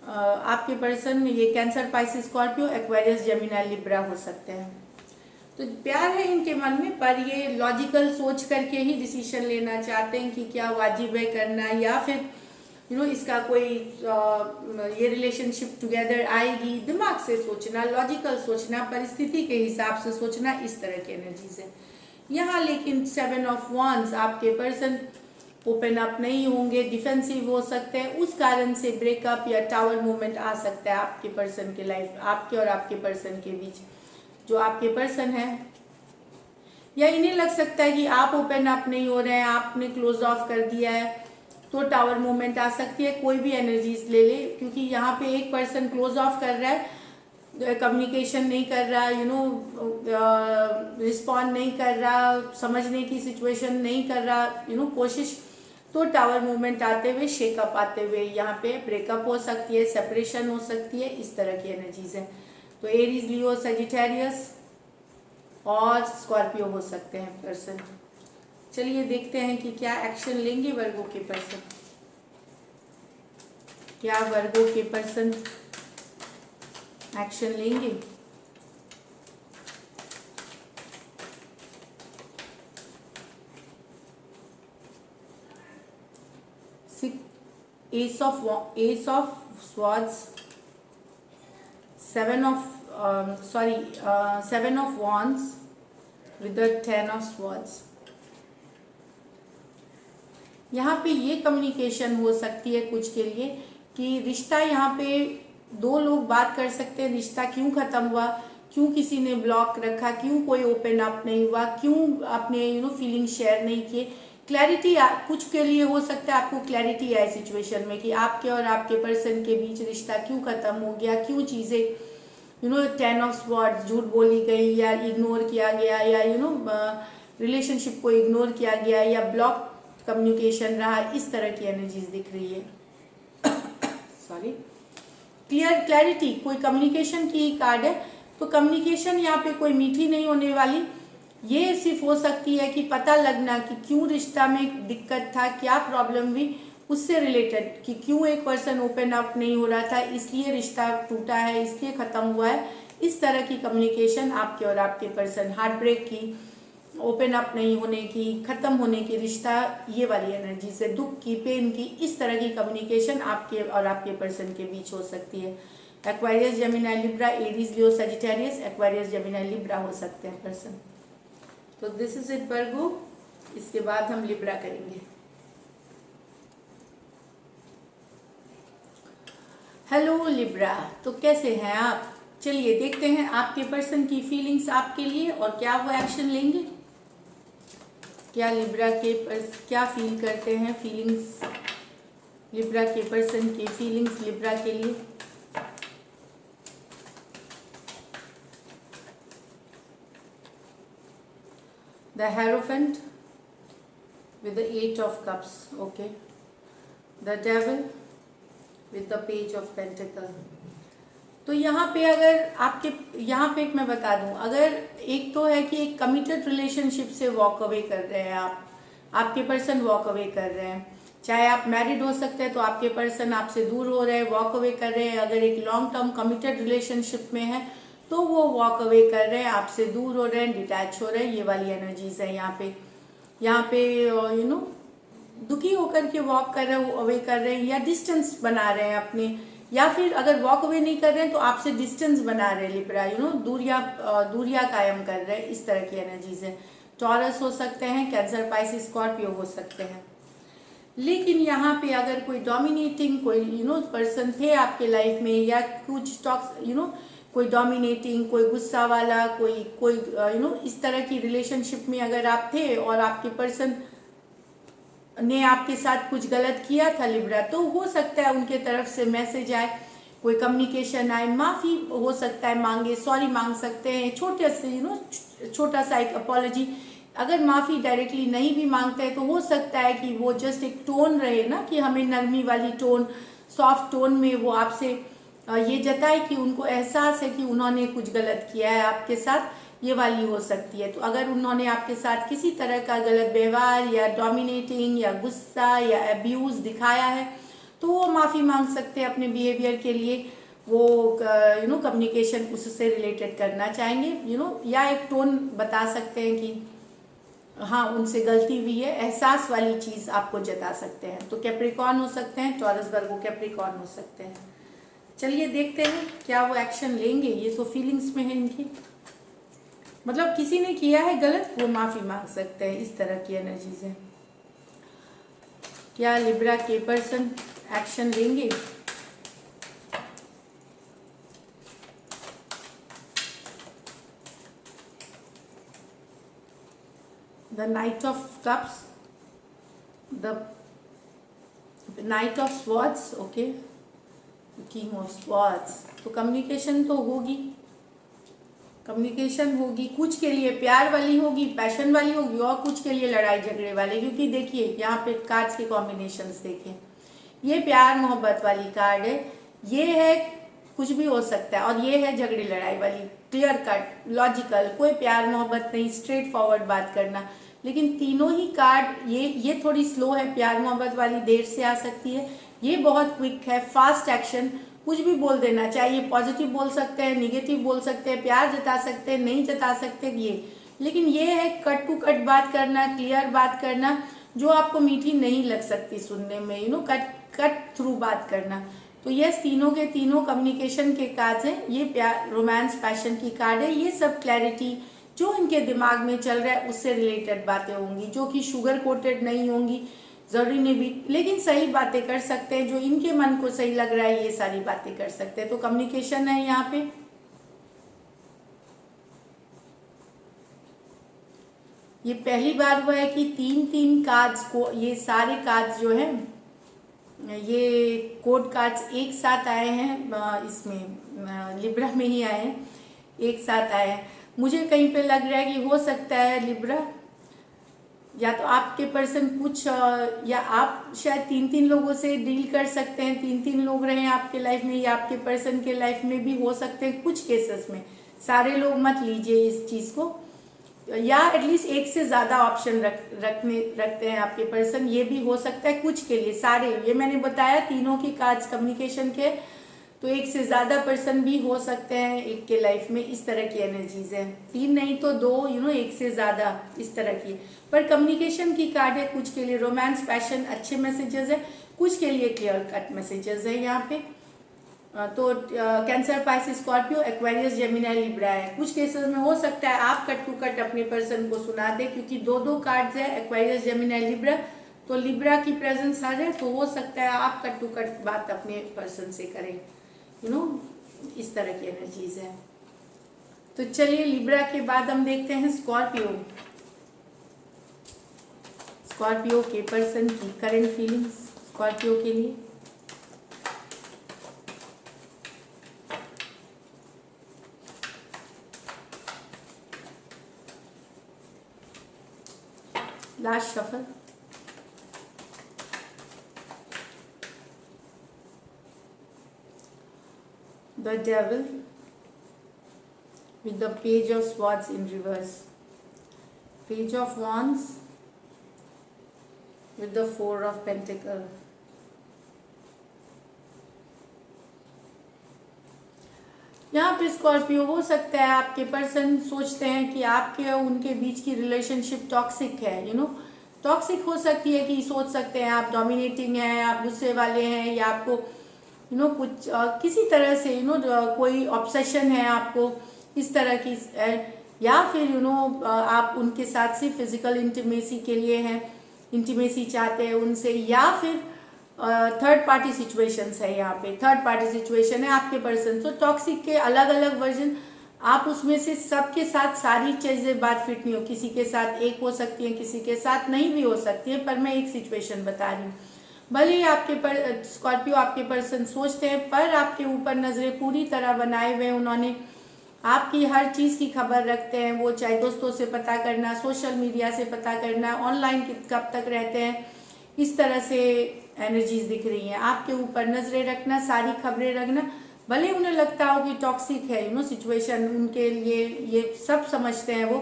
आपके पर्सन ये cancer, Pisces, Scorpio, Aquarius, Gemini, Libra हो सकते हैं। तो प्यार है इनके मन में, पर ये लॉजिकल सोच करके ही डिसीजन लेना चाहते हैं कि क्या वाजिब है करना, या फिर इसका कोई ये रिलेशनशिप टुगेदर आएगी। दिमाग से सोचना, लॉजिकल सोचना, परिस्थिति के हिसाब से सोचना, इस तरह की एनर्जीज है यहाँ। लेकिन 7 ऑफ वॉन्ड्स, आपके पर्सन ओपन अप नहीं होंगे, डिफेंसिव हो सकते हैं, उस कारण से ब्रेकअप या टावर मूवमेंट आ सकता है आपके पर्सन के लाइफ, आपके और आपके पर्सन के बीच। जो आपके पर्सन है, या इन्हें लग सकता है कि आप ओपन अप नहीं हो रहे हैं, आपने क्लोज ऑफ कर दिया है, तो टावर मूवमेंट आ सकती है। कोई भी एनर्जीज ले ले, क्योंकि यहाँ पे एक पर्सन क्लोज ऑफ कर रहा है, कम्युनिकेशन नहीं कर रहा, रिस्पॉन्ड नहीं कर रहा, समझने की सिचुएशन नहीं कर रहा, कोशिश, तो टावर मूवमेंट आते हुए, शेकअप आते हुए यहाँ पे ब्रेकअप हो सकती है, सेपरेशन हो सकती है, इस तरह की एनर्जीज है। तो एरीज, लियो, सजिटेरियस और स्कॉर्पियो हो सकते हैं पर्सन। चलिए देखते हैं कि क्या एक्शन लेंगे वर्गो के पर्सन। क्या वर्गो के पर्सन एक्शन लेंगे? S of swords, 7 of wands with the 10 of swords. यहाँ पे ये कम्युनिकेशन हो सकती है कुछ के लिए कि रिश्ता, यहाँ पे दो लोग बात कर सकते हैं, रिश्ता क्यों खत्म हुआ, क्यों किसी ने ब्लॉक रखा, क्यों कोई ओपन अप नहीं हुआ, क्यों अपने फीलिंग शेयर नहीं किए। क्लैरिटी कुछ के लिए हो सकता है, आपको क्लैरिटी आए सिचुएशन में कि आपके और आपके पर्सन के बीच रिश्ता क्यों खत्म हो गया, क्यों चीज़ें 10 ऑफ स्वॉर्ड्स झूठ बोली गई, या इग्नोर किया गया, या रिलेशनशिप को इग्नोर किया गया, या ब्लॉक कम्युनिकेशन रहा, इस तरह की एनर्जीज दिख रही है। सॉरी, क्लियरिटी, कोई कम्युनिकेशन की कार्ड है, तो कम्युनिकेशन यहाँ पे कोई मीठी नहीं होने वाली, ये सिर्फ हो सकती है कि पता लगना कि क्यों रिश्ता में दिक्कत था, क्या प्रॉब्लम हुई, उससे रिलेटेड कि क्यों एक पर्सन ओपन अप नहीं हो रहा था, इसलिए रिश्ता टूटा है, इसलिए ख़त्म हुआ है। इस तरह की कम्युनिकेशन आपके और आपके पर्सन, हार्ट ब्रेक की, ओपन अप नहीं होने की, ख़त्म होने की रिश्ता, ये वाली एनर्जी से, दुख की, पेन की, इस तरह की कम्युनिकेशन आपके और आपके पर्सन के बीच हो सकती है। Aquarius, Gemini, Libra, Aries, Leo, Sagittarius, Aquarius, Gemini, Libra हो सकते हैं पर्सन। तो दिस इज इट वर्गो। इसके बाद हम लिब्रा करेंगे। हेलो लिब्रा, तो कैसे हैं आप? चलिए देखते हैं आपके पर्सन की फीलिंग्स आपके लिए और क्या वो एक्शन लेंगे। क्या लिब्रा के क्या फील करते हैं, फीलिंग्स लिब्रा के पर्सन की फीलिंग्स लिब्रा के लिए। The Hierophant with the 8 of Cups, okay. The Devil with the Page of Pentacle. तो यहाँ पे अगर आपके यहाँ पे एक मैं बता दूँ, अगर एक तो है कि एक कमिटेड रिलेशनशिप से वॉक अवे कर रहे हैं आप, आपके पर्सन वॉक अवे कर रहे हैं, चाहे आप मैरिड हो सकते हैं तो आपके पर्सन आपसे दूर हो रहे हैं, वॉक अवे कर रहे हैं। अगर एक लॉन्ग टर्म कमिटेड रिलेशनशिप में है तो वो वॉक अवे कर रहे हैं, आपसे दूर हो रहे हैं, डिटैच हो रहे हैं, ये वाली एनर्जीज है यहाँ पे दुखी होकर के वॉक कर रहे हैं, अवे कर रहे हैं, या डिस्टेंस बना रहे हैं अपने, या फिर अगर वॉक अवे नहीं कर रहे हैं तो आपसे डिस्टेंस बना रहे हैं लिब्रा, दूरिया कायम कर रहे हैं, इस तरह की एनर्जीज है। टॉरस हो सकते हैं, कैंसर, पाइसिस, स्कॉर्पियो हो सकते हैं। लेकिन यहाँ पे अगर कोई डोमिनेटिंग कोई पर्सन थे आपके लाइफ में, या कुछ टॉक्स कोई डोमिनेटिंग, कोई गुस्सा वाला, कोई इस तरह की रिलेशनशिप में अगर आप थे और आपके पर्सन ने आपके साथ कुछ गलत किया था लिब्रा, तो हो सकता है उनके तरफ से मैसेज आए, कोई कम्युनिकेशन आए, माफ़ी हो सकता है मांगे, सॉरी मांग सकते हैं, छोटे से छोटा सा एक अपॉलॉजी। अगर माफ़ी डायरेक्टली नहीं भी मांगते हैं तो हो सकता है कि वो जस्ट एक टोन रहे ना, कि हमें नरमी वाली टोन, सॉफ्ट टोन में वो आपसे ये जताए कि उनको एहसास है कि उन्होंने कुछ गलत किया है आपके साथ, ये वाली हो सकती है। तो अगर उन्होंने आपके साथ किसी तरह का गलत व्यवहार या डोमिनेटिंग या गुस्सा या अब्यूज़ दिखाया है तो वो माफ़ी मांग सकते हैं अपने बिहेवियर के लिए। वो कम्युनिकेशन उससे रिलेटेड करना चाहेंगे या एक टोन बता सकते हैं कि हाँ उनसे गलती हुई है, एहसास वाली चीज़ आपको जता सकते हैं। तो कैप्रिकॉर्न हो सकते हैं, टॉरस, वर्गो, कैप्रिकॉर्न हो सकते हैं। चलिए देखते हैं क्या वो एक्शन लेंगे। ये तो फीलिंग्स में है इनकी, मतलब किसी ने किया है गलत, वो माफ़ी मांग सकते हैं, इस तरह की एनर्जीज है। क्या लिब्रा के पर्सन एक्शन लेंगे? The knight of cups, the knight of swords, okay, king of swords. तो कम्युनिकेशन तो होगी, कम्युनिकेशन होगी, कुछ के लिए प्यार वाली होगी, पैशन वाली होगी, और कुछ के लिए लड़ाई झगड़े वाले। क्योंकि देखिए यहाँ पे कार्ड्स के कॉम्बिनेशंस देखें, ये प्यार मोहब्बत वाली कार्ड है, ये है कुछ भी हो सकता है, और ये है झगड़े लड़ाई वाली, क्लियर कट, लॉजिकल, कोई प्यार मोहब्बत नहीं, स्ट्रेट फॉरवर्ड बात करना। लेकिन तीनों ही कार्ड, ये थोड़ी स्लो है, प्यार मोहब्बत वाली देर से आ सकती है, ये बहुत क्विक है, फास्ट एक्शन, कुछ भी बोल देना चाहिए, पॉजिटिव बोल सकते हैं, निगेटिव बोल सकते हैं, प्यार जता सकते हैं, नहीं जता सकते ये। लेकिन ये है कट टू कट बात करना, क्लियर बात करना, जो आपको मीठी नहीं लग सकती सुनने में, कट थ्रू बात करना। तो ये तीनों के तीनों कम्युनिकेशन के कार्ड हैं। ये प्यार, रोमांस, पैशन की कार्ड है। ये सब क्लैरिटी जो इनके दिमाग में चल रहा है उससे रिलेटेड बातें होंगी, जो कि शुगर कोटेड नहीं होंगी, जरूरी नहीं भी, लेकिन सही बातें कर सकते हैं, जो इनके मन को सही लग रहा है ये सारी बातें कर सकते हैं। तो कम्युनिकेशन है यहाँ पे। ये पहली बार हुआ है कि तीन कार्ड्स को, ये सारे कार्ड्स जो है, ये कोड कार्ड्स एक साथ आए हैं, इसमें लिब्रा में ही आए हैं, एक साथ आए हैं। मुझे कहीं पे लग रहा है कि हो सकता है लिब्रा, या तो आपके पर्सन कुछ, या आप शायद तीन लोगों से डील कर सकते हैं, तीन लोग रहे आपके लाइफ में, या आपके पर्सन के लाइफ में भी हो सकते हैं कुछ केसेस में सारे लोग मत लीजिए इस चीज़ को, या एटलीस्ट एक से ज़्यादा ऑप्शन रखते हैं आपके पर्सन, ये भी हो सकता है कुछ के लिए। सारे ये मैंने बताया तीनों की कार्ड्स कम्युनिकेशन के, तो एक से ज़्यादा पर्सन भी हो सकते हैं एक के लाइफ में, इस तरह की एनर्जीज है। तीन नहीं तो दो, एक से ज़्यादा इस तरह की। पर कम्युनिकेशन की कार्ड है, कुछ के लिए रोमांस पैशन अच्छे मैसेजेस है, कुछ के लिए क्लियर कट मैसेजेस है यहाँ पे। तो cancer Pisces Scorpio Aquarius Gemini Libra है। कुछ केसेस में हो सकता है आप कट टू कट अपने पर्सन को सुना दे, क्योंकि दो दो कार्ड्स है एक्वेरियस जेमिनी लिब्रा, तो लिब्रा की प्रेजेंस आ जाए तो हो सकता है आप कट टू कट बात अपने पर्सन से करें, इस तरह की एनर्जीज है। तो चलिए लिब्रा के बाद हम देखते हैं स्कॉर्पियो। स्कॉर्पियो के पर्सन की करंट फीलिंग्स स्कॉर्पियो के लिए। Last shuffle. The devil with the page of swords in reverse, page of wands with the four of pentacles। यहाँ पे स्कॉर्पियो हो सकता है आपके पर्सन सोचते हैं कि आपके और उनके बीच की रिलेशनशिप टॉक्सिक है, टॉक्सिक हो सकती है कि सोच सकते हैं आप डोमिनेटिंग हैं, आप गुस्से वाले हैं, या आपको कुछ किसी तरह से कोई ऑब्सेशन है आपको इस तरह की, या फिर आप उनके साथ सिर्फ फिजिकल इंटीमेसी के लिए हैं, इंटीमेसी चाहते हैं उनसे, या फिर थर्ड पार्टी सिचुएशंस है। यहाँ पे थर्ड पार्टी सिचुएशन है आपके पर्सन। तो टॉक्सिक के अलग अलग वर्जन, आप उसमें से सबके साथ सारी चीज़ें बात फिट नहीं हो, किसी के साथ एक हो सकती है, किसी के साथ नहीं भी हो सकती है, पर मैं एक सिचुएशन बता रही हूँ। भले ही आपके स्कॉर्पियो आपके पर्सन सोचते हैं, पर आपके ऊपर नज़रें पूरी तरह बनाए हुए उन्होंने, आपकी हर चीज़ की खबर रखते हैं वो, चाहे दोस्तों से पता करना, सोशल मीडिया से पता करना, ऑनलाइन कब तक रहते हैं, इस तरह से एनर्जीज दिख रही हैं। आपके ऊपर नज़रें रखना, सारी खबरें रखना, भले उन्हें लगता हो कि टॉक्सिक है सिचुएशन उनके लिए, ये सब समझते हैं वो,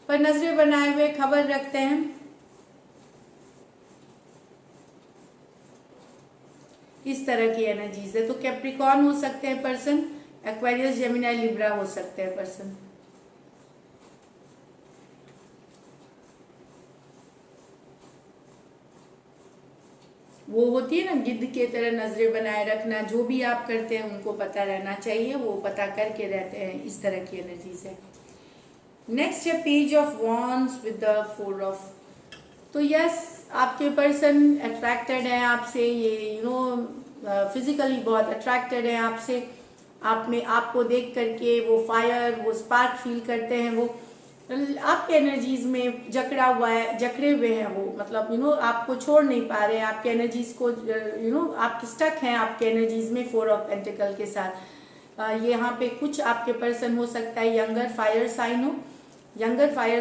पर नज़रें बनाए हुए खबर रखते हैं, इस तरह की एनर्जीज है। तो कैप्रिकॉर्न हो सकते हैं पर्सन, एक्वेरियस जेमिनी लिब्रा हो सकते हैं पर्सन। वो होती है ना गिद्ध के तरह नजरें बनाए रखना, जो भी आप करते हैं उनको पता रहना चाहिए, वो पता करके रहते हैं, इस तरह की एनर्जीज है। नेक्स्ट है page of wands with the four of. तो यस, आपके पर्सन अट्रैक्टेड है आपसे, ये फिजिकली बहुत अट्रैक्टेड है आपसे, आप में आपको देख करके वो फायर, वो स्पार्क फील करते हैं, वो आपके एनर्जीज में जकड़े हुए हैं वो, मतलब आपको छोड़ नहीं पा रहे हैं, आपके एनर्जीज को आप स्टक हैं आपके एनर्जीज में फोर ऑफ पेंटिकल के साथ। यहाँ पे कुछ आपके पर्सन हो सकता है यंगर फायर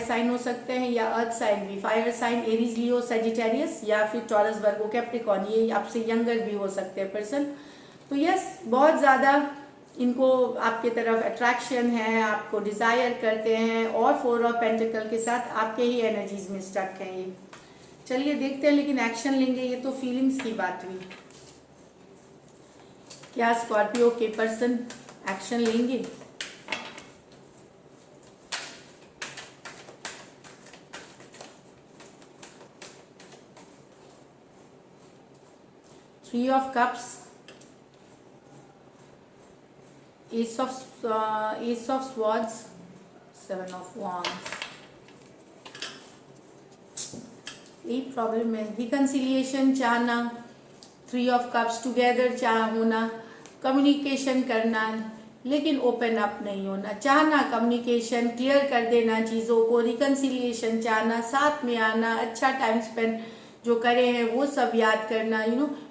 साइन हो सकते हैं, या अर्थ साइन भी, fire sign Aries, Leo, Sagittarius, या फिर टॉरस, वर्गो, कैप्रिकॉर्न, ये आपसे यंगर भी हो सकते हैं पर्सन। तो यस, बहुत ज़्यादा इनको आपके तरफ अट्रैक्शन है, आपको डिज़ायर करते हैं, और फोर ऑफ पेंटिकल के साथ आपके ही एनर्जीज में स्टक हैं ये। चलिए देखते हैं, लेकिन एक्शन लेंगे, ये तो फीलिंग्स की बात हुई। क्या स्कॉर्पियो के पर्सन एक्शन लेंगे? Three of cups, Ace of Swords, Seven of Wands। यही प्रॉब्लम है, रिकन्सिलिएशन चाहना, थ्री ऑफ कप्स, टुगेदर होना, कम्युनिकेशन करना, लेकिन ओपन अप नहीं होना, चाहना कम्युनिकेशन, क्लियर कर देना चीज़ों को, रिकन्सिलिएशन चाहना, साथ में आना, अच्छा टाइम स्पेंड जो करे हैं वो सब याद करना,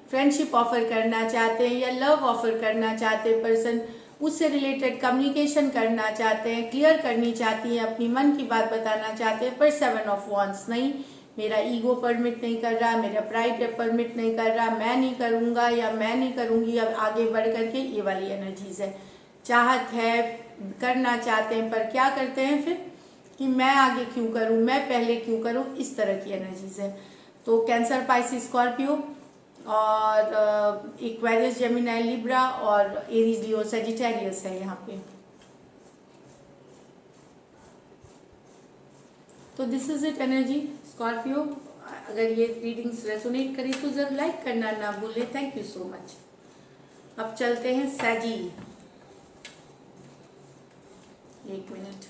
फ्रेंडशिप ऑफर करना चाहते हैं, या लव ऑफर करना चाहते हैं पर्सन, उससे रिलेटेड कम्युनिकेशन करना चाहते हैं, क्लियर करनी चाहती हैं, अपनी मन की बात बताना चाहते हैं, पर सेवन ऑफ वॉन्ड्स नहीं, मेरा ईगो परमिट नहीं कर रहा, मेरा प्राइड परमिट नहीं कर रहा, मैं नहीं करूँगा या मैं नहीं करूँगी अब आगे बढ़ करके, ये वाली एनर्जीज है। चाहत है, करना चाहते हैं, पर क्या करते हैं फिर कि मैं आगे क्यों करूं, मैं पहले क्यों करूं, इस तरह की एनर्जीज है। तो कैंसर, पाइसिस, स्कॉर्पियो और एक्वेरियस, जेमिनी, लिब्रा और एरीज, लियो, सजिटेरियस है यहाँ पे। तो this is it energy Scorpio. अगर ये रीडिंग्स रेजोनेट करी तो जरूर लाइक करना ना भूले। Thank you so much. अब चलते हैं सैजी। एक मिनट।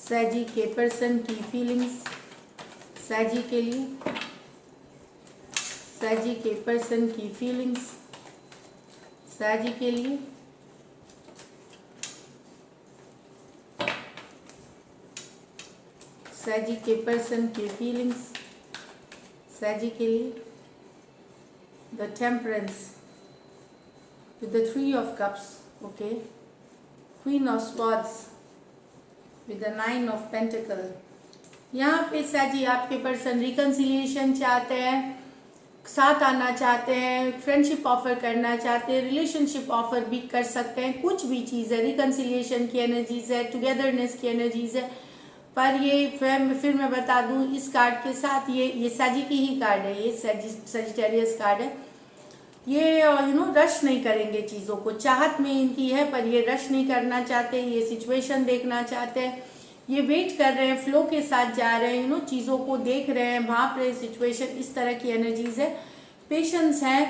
सैजी के पर्सन की फीलिंग्स सैजी के लिए, सैजी के पर्सन की फीलिंग्स सैजी के लिए, सैजी के पर्सन की फीलिंग्स सैजी के लिए। The temperance with the 3 of cups, okay, Queen of Swords with the 9 of Pentacle। यहाँ पे सैजी आपके पर्सन रिकन्सिलिएशन चाहते हैं, साथ आना चाहते हैं, फ्रेंडशिप ऑफर करना चाहते हैं, रिलेशनशिप ऑफर भी कर सकते हैं, कुछ भी चीज़ है। रिकन्सिलिएशन की एनर्जीज है, टुगेदरनेस की एनर्जीज है। पर ये फिर मैं बता दूं, इस कार्ड के साथ ये सैजी की ही कार्ड है, ये सजिटेरियस कार्ड है। ये रश नहीं करेंगे चीज़ों को, चाहत में इनकी है पर ये रश नहीं करना चाहते, ये सिचुएशन देखना चाहते हैं, ये वेट कर रहे हैं, फ्लो के साथ जा रहे हैं, चीज़ों को देख रहे हैं, भाप रहे सिचुएशन, इस तरह की एनर्जीज है। पेशेंस है,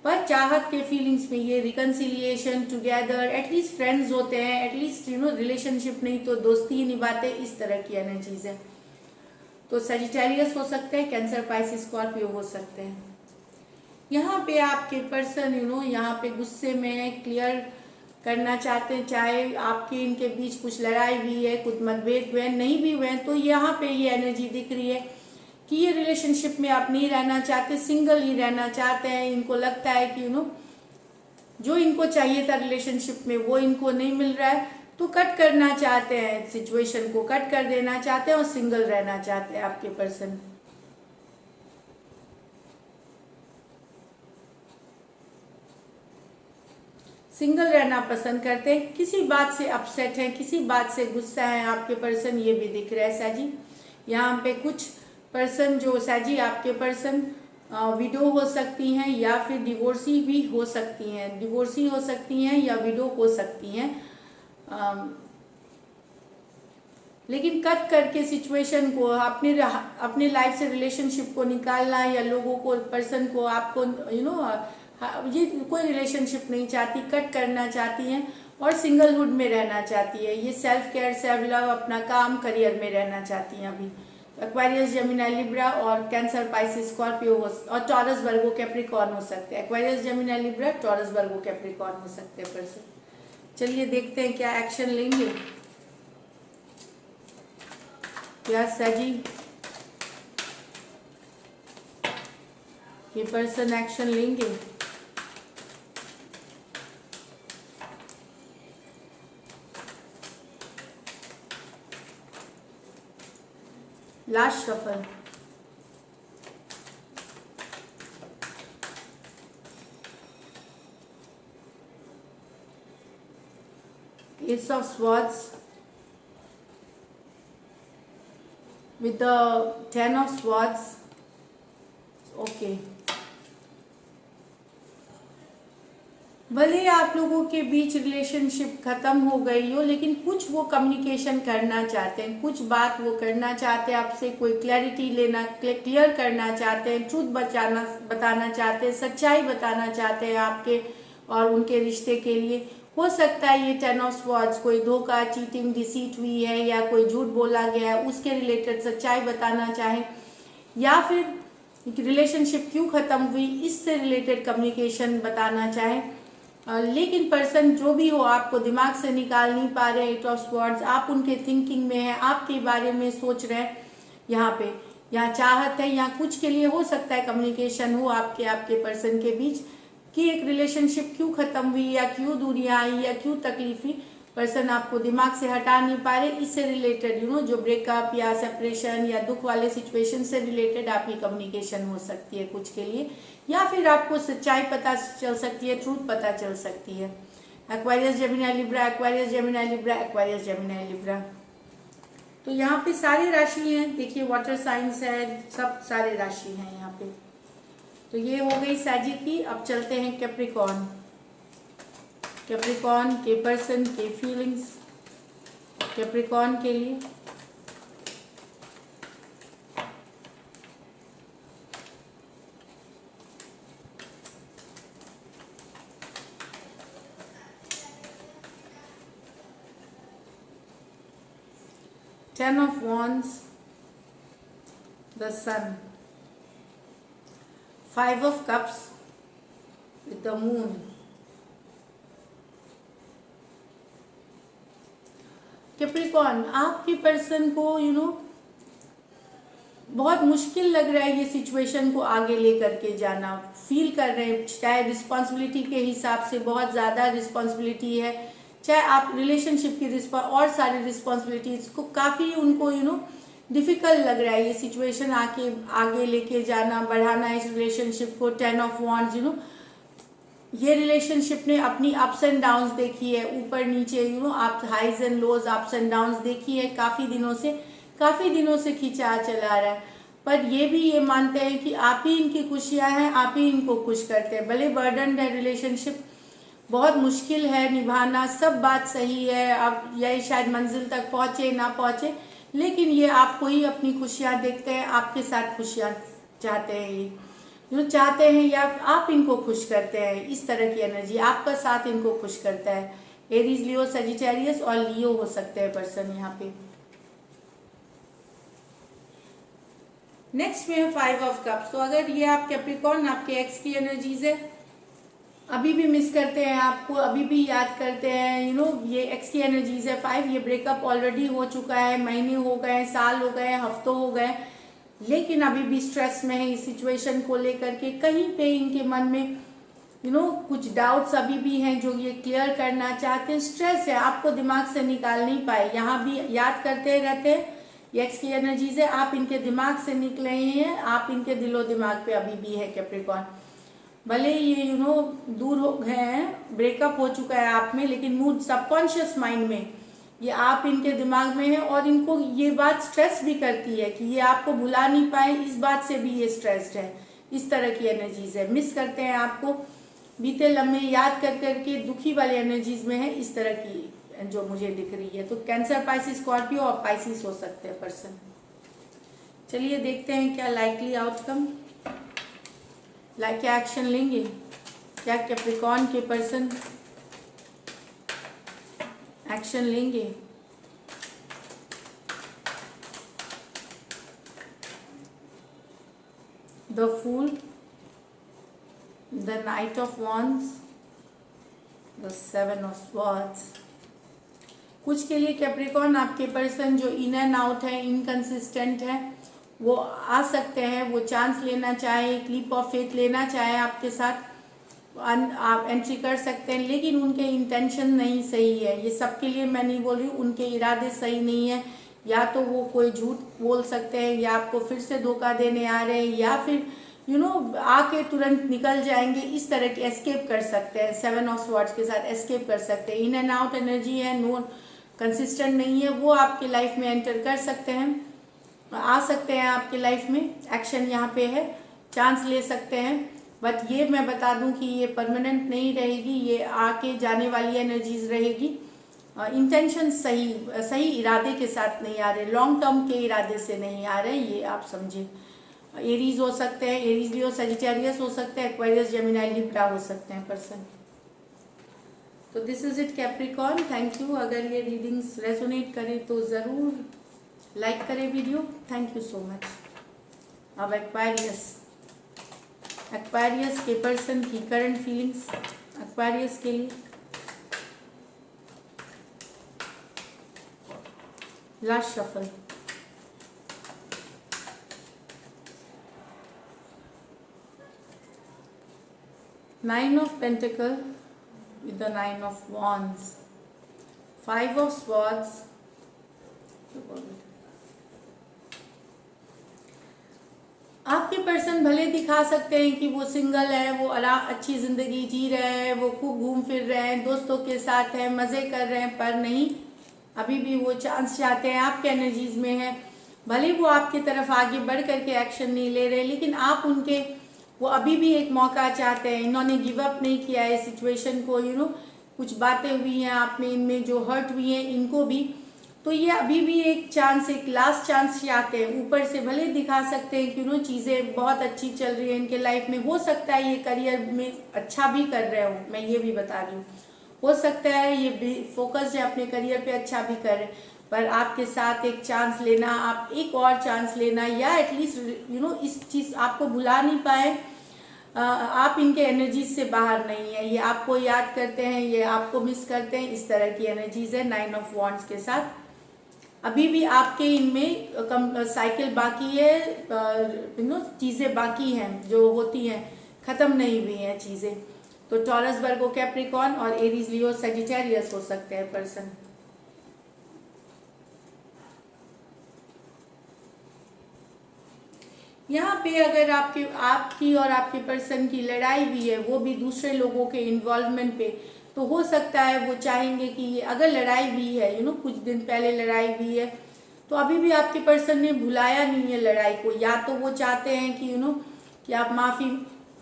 पर चाहत के फीलिंग्स में ये रिकन्सिलिएशन, टुगेदर, एटलीस्ट फ्रेंड्स होते हैं, एटलीस्ट रिलेशनशिप नहीं तो दोस्ती ही निभाते, इस तरह की एनर्जीज है। तो सजिटेरियस हो सकते हैं, कैंसर, पाइसिस, स्कॉर्पियो हो सकते हैं। यहाँ पे आपके पर्सन यहाँ पे गुस्से में है, क्लियर करना चाहते हैं, चाहे आपके इनके बीच कुछ लड़ाई हुई है, कुछ मतभेद हुए, नहीं भी हुए, तो यहाँ पे ये एनर्जी दिख रही है कि ये रिलेशनशिप में आप नहीं रहना चाहते, सिंगल ही रहना चाहते हैं। इनको लगता है कि जो इनको चाहिए था रिलेशनशिप में वो इनको नहीं मिल रहा है, तो कट करना चाहते हैं, सिचुएशन को कट कर देना चाहते हैं और सिंगल रहना चाहते हैं आपके पर्सन। सिंगल रहना पसंद करते हैं, किसी बात से अपसेट है, किसी बात से गुस्सा है आपके पर्सन, ये भी दिख रहा है सैजी। यहाँ पे कुछ पर्सन जो सैजी आपके पर्सन विडो हो सकती हैं या फिर डिवोर्सी भी हो सकती हैं, डिवोर्सी हो सकती हैं या विडो हो सकती हैं, लेकिन कट करके सिचुएशन को अपने लाइफ से रिलेशनशिप को निकालना या लोगों को, पर्सन को, आपको ये कोई रिलेशनशिप नहीं चाहती, कट करना चाहती हैं और सिंगलहुड में रहना चाहती है। ये सेल्फ केयर, सेल्फ लव, अपना काम, करियर में रहना चाहती हैं अभी। एक्वेरियस, जेमिनी, लिब्रा और कैंसर, पाइसिस, स्कॉर्पियो और टॉरस, वर्गो, कैप्रिकॉर्न हो सकते हैं। एक्वेरियस, जेमिनी, लिब्रा, टॉरस, वर्गो, कैप्रिकॉर्न हो सकते हैं पर्सन। चलिए देखते हैं क्या एक्शन लेंगे, क्या सैजी ये पर्सन एक्शन लेंगे। Last shuffle, S of swords with the 10 of swords, okay। भले आप लोगों के बीच रिलेशनशिप खत्म हो गई हो, लेकिन कुछ वो कम्युनिकेशन करना चाहते हैं, कुछ बात वो करना चाहते हैं आपसे, कोई क्लैरिटी लेना, क्लियर करना चाहते हैं, ट्रूथ बताना चाहते हैं, सच्चाई बताना चाहते हैं आपके और उनके रिश्ते के लिए। हो सकता है ये 10 ऑफ स्वॉर्ड्स कोई धोखा, चीटिंग, डिसीट हुई है या कोई झूठ बोला गया है, उसके रिलेटेड सच्चाई बताना चाहे, या फिर रिलेशनशिप क्यों खत्म हुई इससे रिलेटेड कम्युनिकेशन बताना चाहे। लेकिन पर्सन जो भी हो आपको दिमाग से निकाल नहीं पा रहे, 8 ऑफ स्वॉर्ड्स, आप उनके थिंकिंग में हैं, आपके बारे में सोच रहे हैं। यहाँ पे यहाँ चाहत है, यहाँ कुछ के लिए हो सकता है कम्युनिकेशन हो आपके पर्सन के बीच कि एक रिलेशनशिप क्यों खत्म हुई या क्यों दूरियां आई या क्यों तकलीफ हुई, पर्सन आपको दिमाग से हटा नहीं पा रहे। इससे रिलेटेड जो ब्रेकअप या सेपरेशन या दुख वाले सिचुएशन से रिलेटेड आपकी कम्युनिकेशन हो सकती है कुछ के लिए, या फिर आपको सच्चाई पता चल सकती है, ट्रूथ पता चल सकती है। Aquarius Gemini Libra, Aquarius Gemini Libra, Aquarius Gemini Libra. तो यहाँ पे सारे राशि हैं, देखिए वाटर साइंस है, सब सारे राशि हैं यहाँ पे। तो ये हो गई सैजी की। अब चलते हैं कैप्रिकॉर्न। कैप्रिकॉर्न के पर्सन के फीलिंग्स, कैप्रिकॉर्न के लिए Ten of Wands, the Sun, Five of Cups with the Moon, Capricorn आपके पर्सन को बहुत मुश्किल लग रहा है ये सिचुएशन को आगे लेकर के जाना। फील कर रहे हैं, चाहे रिस्पॉन्सिबिलिटी के हिसाब से बहुत ज़्यादा रिस्पॉन्सिबिलिटी है, चाहे आप रिलेशनशिप की और सारी रिस्पॉन्सिबिलिटीज को काफ़ी उनको डिफिकल्ट लग रहा है ये सिचुएशन आगे लेके जाना, बढ़ाना इस रिलेशनशिप को। 10 ऑफ वॉन्ड्स, ये रिलेशनशिप ने अपनी अप्स एंड डाउन्स देखी है, ऊपर नीचे आप highs and lows, ups and downs देखी है, काफ़ी दिनों से खींचा चला रहा है। पर ये भी ये मानते हैं कि आप ही इनकी खुशियां हैं, आप ही इनको खुश करते हैं। भले बर्डन है रिलेशनशिप, बहुत मुश्किल है निभाना, सब बात सही है, अब यही शायद मंजिल तक पहुँचे ना पहुँचे, लेकिन ये आपको ही अपनी खुशियाँ देखते हैं, आपके साथ खुशियाँ चाहते हैं, ये चाहते हैं या आप इनको खुश करते हैं। इस तरह की एनर्जी आपका साथ इनको खुश करता है। एरीज, लियो, सजिटेरियस और लियो हो सकते हैं पर्सन यहाँ पे। नेक्स्ट में है 5 ऑफ कप्स। तो अगर ये आप कैप्रिकॉर्न आपके एक्स की एनर्जीज है, अभी भी मिस करते हैं आपको, अभी भी याद करते हैं, ये एक्स की एनर्जीज है 5। ये ब्रेकअप ऑलरेडी हो चुका है, महीने हो गए, साल हो गए, हफ्तों हो गए, लेकिन अभी भी स्ट्रेस में है इस सिचुएशन को लेकर के। कहीं पे इनके मन में कुछ डाउट्स अभी भी हैं जो ये क्लियर करना चाहते हैं। स्ट्रेस है, आपको दिमाग से निकाल नहीं पाए, यहाँ भी याद करते रहते हैं। एक्स की एनर्जीज है, आप इनके दिमाग से निकले हैं, आप इनके दिलो दिमाग पे अभी भी है कैप्रिकॉर्न। भले ये दूर हो गए हैं, ब्रेकअप हो चुका है आप में, लेकिन मूड सबकॉन्शियस माइंड में ये आप इनके दिमाग में है, और इनको ये बात स्ट्रेस भी करती है कि ये आपको भुला नहीं पाए, इस बात से भी ये स्ट्रेस्ड है। इस तरह की एनर्जीज है, मिस करते हैं आपको, बीते लम्हे याद कर करके दुखी वाली एनर्जीज में है, इस तरह की जो मुझे दिख रही है। तो कैंसर, पाइसिस, स्कॉर्पियो और पाइसिस हो सकते हैं पर्सन। चलिए देखते हैं क्या लाइकली आउटकम, क्या एक्शन लेंगे, क्या कैप्रिकॉर्न के पर्सन एक्शन लेंगे। The fool, the knight of wands, the 7 of swords. कुछ के लिए कैप्रिकॉर्न आपके पर्सन जो इन एंड आउट है, इनकंसिस्टेंट है, वो आ सकते हैं, वो चांस लेना चाहे, एक लीप ऑफ फेथ लेना चाहे आपके साथ, आप एंट्री कर सकते हैं, लेकिन उनके इंटेंशन नहीं सही है। ये सबके लिए मैं नहीं बोल रही हूँ, उनके इरादे सही नहीं है। या तो वो कोई झूठ बोल सकते हैं, या आपको फिर से धोखा देने आ रहे हैं, या फिर आके तुरंत निकल जाएंगे, इस तरह के एस्केप कर सकते हैं। 7 ऑफ स्वॉर्ड्स के साथ एस्केप कर सकते हैं। इन एंड आउट एनर्जी है, नो कंसिस्टेंट नहीं है, वो आपके लाइफ में एंटर कर सकते हैं, आ सकते हैं आपके लाइफ में। एक्शन यहाँ पे है, चांस ले सकते हैं, बट ये मैं बता दूं कि ये परमानेंट नहीं रहेगी, ये आके जाने वाली एनर्जीज रहेगी। इंटेंशन सही इरादे के साथ नहीं आ रहे, लॉन्ग टर्म के इरादे से नहीं आ रहे, ये आप समझे। एरीज हो सकते हैं, एरीज, लियो, सजिटेरियस हो सकते हैं, एक्वेरियस, जेमिनी, लिब्रा हो सकते हैं पर्सन। तो this is it Capricorn, thank you. अगर ये रीडिंग्स रेजोनेट करे तो ज़रूर लाइक करें video, thank you so much. अब एक्वेरियस के पर्सन की करंट फीलिंग्स, एक्वेरियस के लिए last shuffle. Nine of pentacle with the nine of wands, five of swords, आपके पर्सन भले दिखा सकते हैं कि वो सिंगल है, वो अच्छी जिंदगी जी रहे हैं, वो खूब घूम फिर रहे हैं, दोस्तों के साथ हैं, मजे कर रहे हैं, पर नहीं, अभी भी वो चांस चाहते हैं, आपके एनर्जीज में है। भले वो आपकी तरफ आगे बढ़ करके एक्शन नहीं ले रहे, लेकिन आप उनके वो अभी भी एक मौका चाहते हैं। इन्होंने गिव अप नहीं किया है सिचुएशन को, कुछ बातें हुई हैं आप में, इनमें जो हर्ट हुई हैं इनको भी, तो ये अभी भी एक चांस, एक लास्ट चांस चाहते हैं। ऊपर से भले दिखा सकते हैं कि चीज़ें बहुत अच्छी चल रही है इनके लाइफ में, हो सकता है ये करियर में अच्छा भी कर रहे हो, मैं ये भी बता रही हूँ, हो सकता है ये फोकस है अपने करियर पे, अच्छा भी कर रहे हैं, पर आपके साथ एक चांस लेना, आप एक और चांस लेना, या एटलीस्ट इस चीज़ आपको भुला नहीं पाए, आप इनके एनर्जीज से बाहर नहीं है, ये आपको याद करते हैं, ये आपको मिस करते हैं, इस तरह की एनर्जीज है नाइन ऑफ वॉन्ड्स के साथ। अभी भी आपके इनमें साइकिल बाकी है, चीज़ें बाकी हैं जो होती हैं, ख़त्म नहीं हुई हैं चीज़ें। तो टॉरस, वर्गो, कैप्रिकॉर्न और एरीज, लियो, सजिटेरियस हो सकते हैं पर्सन। यहाँ पे अगर आपकी और आपके पर्सन की लड़ाई भी है, वो भी दूसरे लोगों के इन्वॉल्वमेंट पे, तो हो सकता है वो चाहेंगे कि ये अगर लड़ाई भी है, कुछ दिन पहले लड़ाई भी है, तो अभी भी आपके पर्सन ने भुलाया नहीं है लड़ाई को। या तो वो चाहते हैं कि कि आप माफ़ी,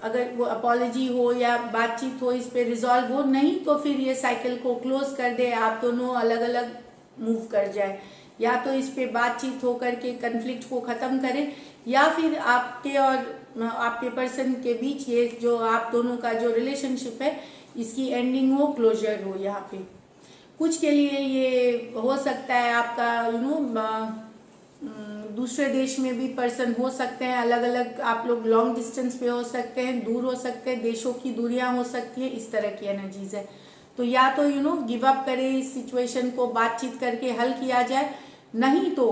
अगर वो अपॉलॉजी हो या बातचीत हो, इस पे रिजॉल्व हो, नहीं तो फिर ये साइकिल को क्लोज कर दे, आप दोनों अलग अलग मूव कर जाए, या तो इस पे बातचीत हो करके कन्फ्लिक्ट को ख़त्म करें, या फिर आपके और आपके पर्सन के बीच ये जो आप दोनों का जो रिलेशनशिप है इसकी एंडिंग हो, क्लोजर हो। यहाँ पे कुछ के लिए ये हो सकता है आपका दूसरे देश में भी पर्सन हो सकते हैं, अलग अलग आप लोग लॉन्ग डिस्टेंस पे हो सकते हैं, दूर हो सकते हैं, देशों की दूरियां हो सकती है, इस तरह की एनर्जीज है। तो या तो गिव अप करें, इस सिचुएशन को बातचीत करके हल किया जाए, नहीं तो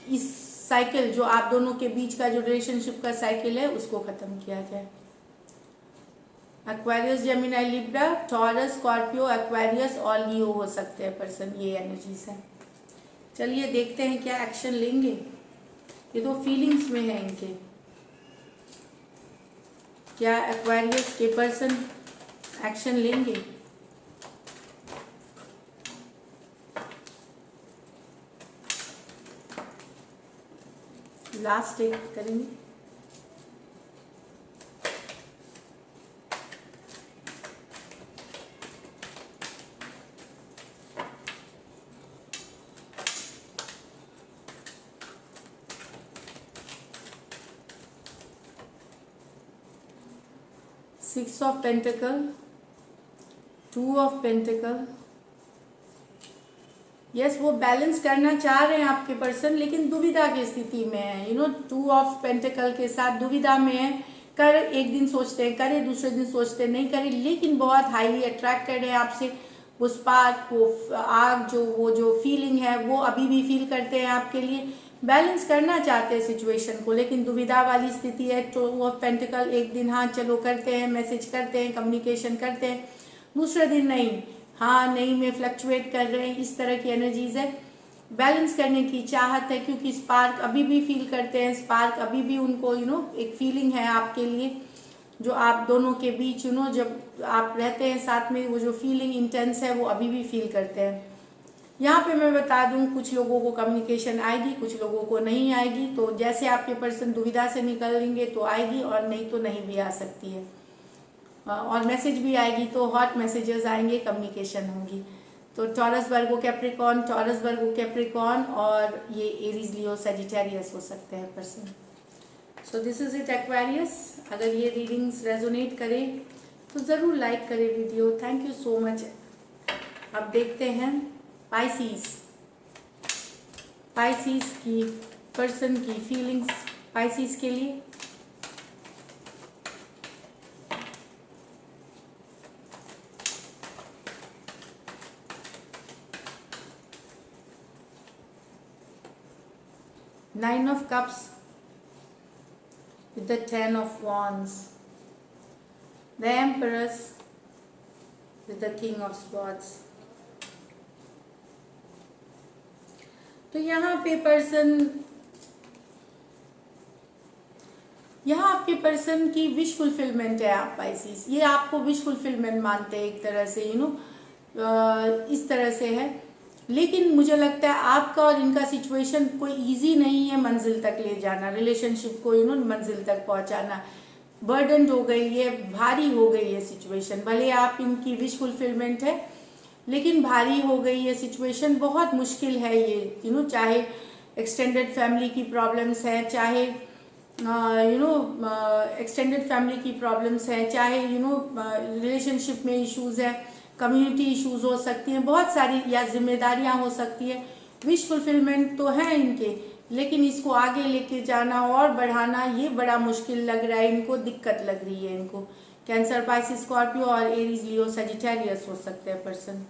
इस साइकिल जो आप दोनों के बीच का जो रिलेशनशिप का साइकिल है उसको खत्म किया जाए। Aquarius, Gemini, Libra, taurus, Scorpio, Aquarius और लियो हो सकते हैं पर्सन, ये एनर्जीज है। चलिए देखते हैं क्या एक्शन लेंगे, ये तो फीलिंग्स में है इनके। क्या एक्वेरियस के पर्सन एक्शन लेंगे? लास्ट एक करेंगे। Six of pentacle, two of pentacle. Yes, वो बैलेंस करना चाह रहे हैं आपके पर्सन, लेकिन दुविधा की स्थिति में है। टू ऑफ पेंटिकल के साथ दुविधा में है, कर एक दिन सोचते हैं करे, दूसरे दिन सोचते हैं नहीं करे, लेकिन बहुत हाईली अट्रैक्टेड है आपसे। वो स्पार्क, वो आग, वो जो फीलिंग है वो अभी भी फील करते हैं आपके लिए, बैलेंस करना चाहते हैं सिचुएशन को, लेकिन दुविधा वाली स्थिति है। टू ऑफ पेंटिकल, एक दिन हाँ चलो करते हैं, मैसेज करते हैं, कम्युनिकेशन करते हैं, दूसरे दिन नहीं, हाँ नहीं में फ्लक्चुएट कर रहे हैं, इस तरह की एनर्जीज है। बैलेंस करने की चाहत है, क्योंकि स्पार्क अभी भी फील करते हैं, स्पार्क अभी भी उनको एक फीलिंग है आपके लिए, जो आप दोनों के बीच जब आप रहते हैं साथ में, वो जो फीलिंग इंटेंस है वो अभी भी फील करते हैं। यहाँ पे मैं बता दूं, कुछ लोगों को कम्युनिकेशन आएगी, कुछ लोगों को नहीं आएगी, तो जैसे आपके पर्सन दुविधा से निकलेंगे तो आएगी, और नहीं तो नहीं भी आ सकती है। और मैसेज भी आएगी तो हॉट मैसेजेस आएंगे, कम्युनिकेशन होगी। तो टॉरस, वर्गो, कैप्रिकॉर्न, टॉरस, वर्गो, कैप्रिकॉर्न और ये एरीज, लियो, सजिटेरियस हो सकते हैं person. So this is it Aquarius. अगर ये रीडिंग्स रेजोनेट करें तो ज़रूर लाइक करें video. Thank you so much. अब देखते हैं पाइसिस, पाइसिस की पर्सन की फीलिंग्स पाइसिस के लिए। 9 of cups with the 10 of wands, the empress with the king of swords. तो यहाँ पे यहाँ आपके पर्सन की विश फुलफिलमेंट है। आप पाइसिस, ये आपको विश फुलफिलमेंट मानते हैं एक तरह से, इस तरह से है। लेकिन मुझे लगता है आपका और इनका सिचुएशन कोई इजी नहीं है मंजिल तक ले जाना, रिलेशनशिप को मंजिल तक पहुंचाना। बर्डन हो गई है, भारी हो गई है सिचुएशन। भले आप इनकी विश फुलफिलमेंट है लेकिन भारी हो गई है सिचुएशन, बहुत मुश्किल है ये। चाहे एक्सटेंडेड फैमिली की प्रॉब्लम्स है, चाहे एक्सटेंडेड फैमिली की प्रॉब्लम्स है, चाहे रिलेशनशिप में इश्यूज है, कम्युनिटी इश्यूज हो सकती हैं, बहुत सारी, या जिम्मेदारियां हो सकती है। विश फुलफिलमेंट तो है इनके, लेकिन इसको आगे लेके जाना और बढ़ाना ये बड़ा मुश्किल लग रहा है इनको, दिक्कत लग रही है इनको। कैंसर, पाइसिस, स्कॉर्पियो और एरीज, लियो, सजिटेरियस हो सकते हैं पर्सन।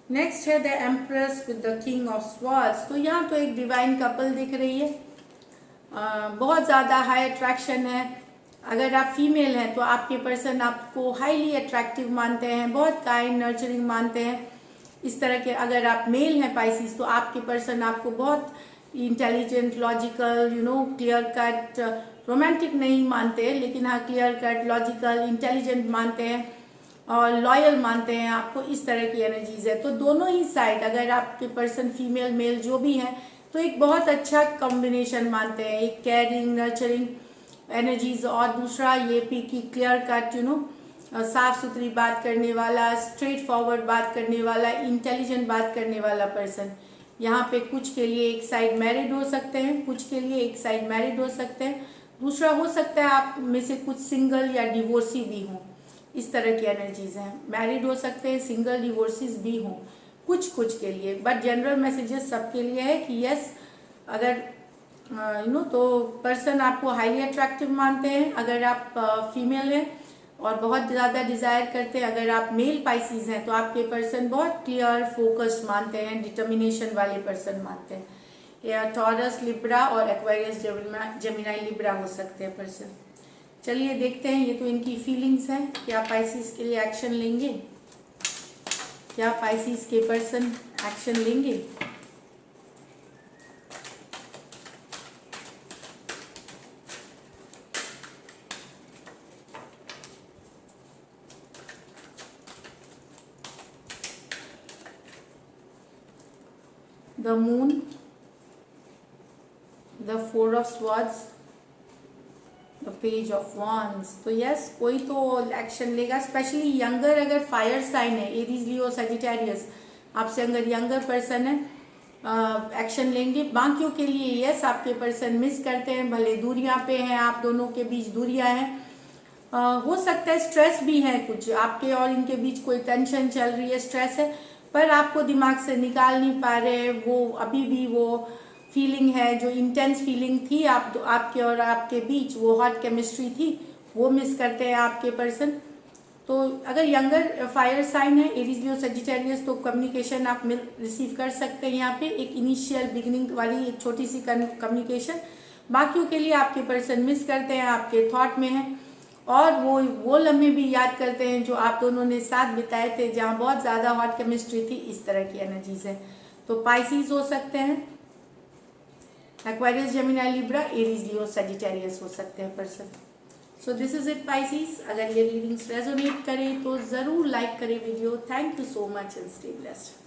नेक्स्ट है the empress with the king of swords. तो यहाँ तो एक डिवाइन कपल दिख रही है, बहुत ज़्यादा हाई अट्रैक्शन है। अगर आप फीमेल हैं तो आपके पर्सन आपको हाईली अट्रैक्टिव मानते हैं, बहुत काइंड, नर्चरिंग मानते हैं इस तरह के। अगर आप मेल हैं पाइसिस तो आपके पर्सन आपको बहुत intelligent, logical, clear cut, romantic नहीं मानते, लेकिन हाँ क्लियर कट, लॉजिकल, इंटेलिजेंट मानते हैं और लॉयल मानते हैं आपको, इस तरह की एनर्जीज है। तो दोनों ही साइड, अगर आपके पर्सन फीमेल मेल जो भी हैं, तो एक बहुत अच्छा कॉम्बिनेशन मानते हैं, एक केयरिंग, नर्चरिंग एनर्जीज, और दूसरा ये पी की क्लियर कट, साफ सुथरी बात करने वाला, स्ट्रेट फॉरवर्ड बात करने वाला, इंटेलिजेंट बात करने वाला पर्सन। यहाँ पे कुछ के लिए एक साइड मैरिड हो सकते हैं, कुछ के लिए एक साइड मैरिड हो सकते हैं, दूसरा हो सकता है आप में से कुछ सिंगल या डिवोर्सी भी हों, इस तरह की एनर्जीज हैं। मैरिड हो सकते हैं, सिंगल, डिवोर्सिस भी हों कुछ के लिए, बट जनरल मैसेजेस सबके लिए है कि यस, अगर तो पर्सन आपको हाईली अट्रैक्टिव मानते हैं अगर आप फीमेल हैं और बहुत ज़्यादा डिज़ायर करते हैं। अगर आप मेल पाइसिस हैं तो आपके पर्सन बहुत क्लियर, फोकस्ड मानते हैं, डिटर्मिनेशन वाले पर्सन मानते हैं। या टॉरस, लिब्रा और एक्वेरियस, जेमिनाई, लिब्रा हो सकते हैं पर्सन। चलिए देखते हैं, ये तो इनकी फीलिंग्स हैं। क्या पाइसिस के लिए एक्शन लेंगे? क्या पाइसिस के पर्सन एक्शन लेंगे? The moon, the four of swords, the page of wands। तो यस, कोई तो एक्शन लेगा, स्पेशली यंगर, अगर फायर साइन है, एरीज, लियो, सजिटेरियस, आपसे अगर यंगर पर्सन है, एक्शन लेंगे। बाकियों के लिए यस, आपके पर्सन मिस करते हैं, भले दूरियां पे हैं, आप दोनों के बीच दूरियां हैं, हो सकता है स्ट्रेस भी है, कुछ आपके और इनके बीच कोई टेंशन चल रही है, स्ट्रेस है, पर आपको दिमाग से निकाल नहीं पा रहे। वो अभी भी वो फीलिंग है, जो इंटेंस फीलिंग थी आपके और आपके बीच, वो हॉट केमिस्ट्री थी, वो मिस करते हैं आपके पर्सन। तो अगर यंगर फायर साइन है, एरीज, लियो, सजिटेरियस, तो कम्युनिकेशन आप रिसीव कर सकते हैं यहाँ पे, एक इनिशियल बिगिनिंग वाली एक छोटी सी कम्युनिकेशन। बाकियों के लिए आपके पर्सन मिस करते हैं, आपके थॉट में है, और वो लम्हे भी याद करते हैं जो आप दोनों ने साथ बिताए थे, जहाँ बहुत ज़्यादा हॉट केमिस्ट्री थी, इस तरह की एनर्जीज है। तो पाइसिस हो सकते हैं, Aquarius, Gemini, Libra, Aries, Leo, Sagittarius हो सकते हैं person. So this is it Pisces. अगर ये रीडिंग्स रेजोनेट करे तो ज़रूर लाइक करें video. Thank you so much and stay blessed.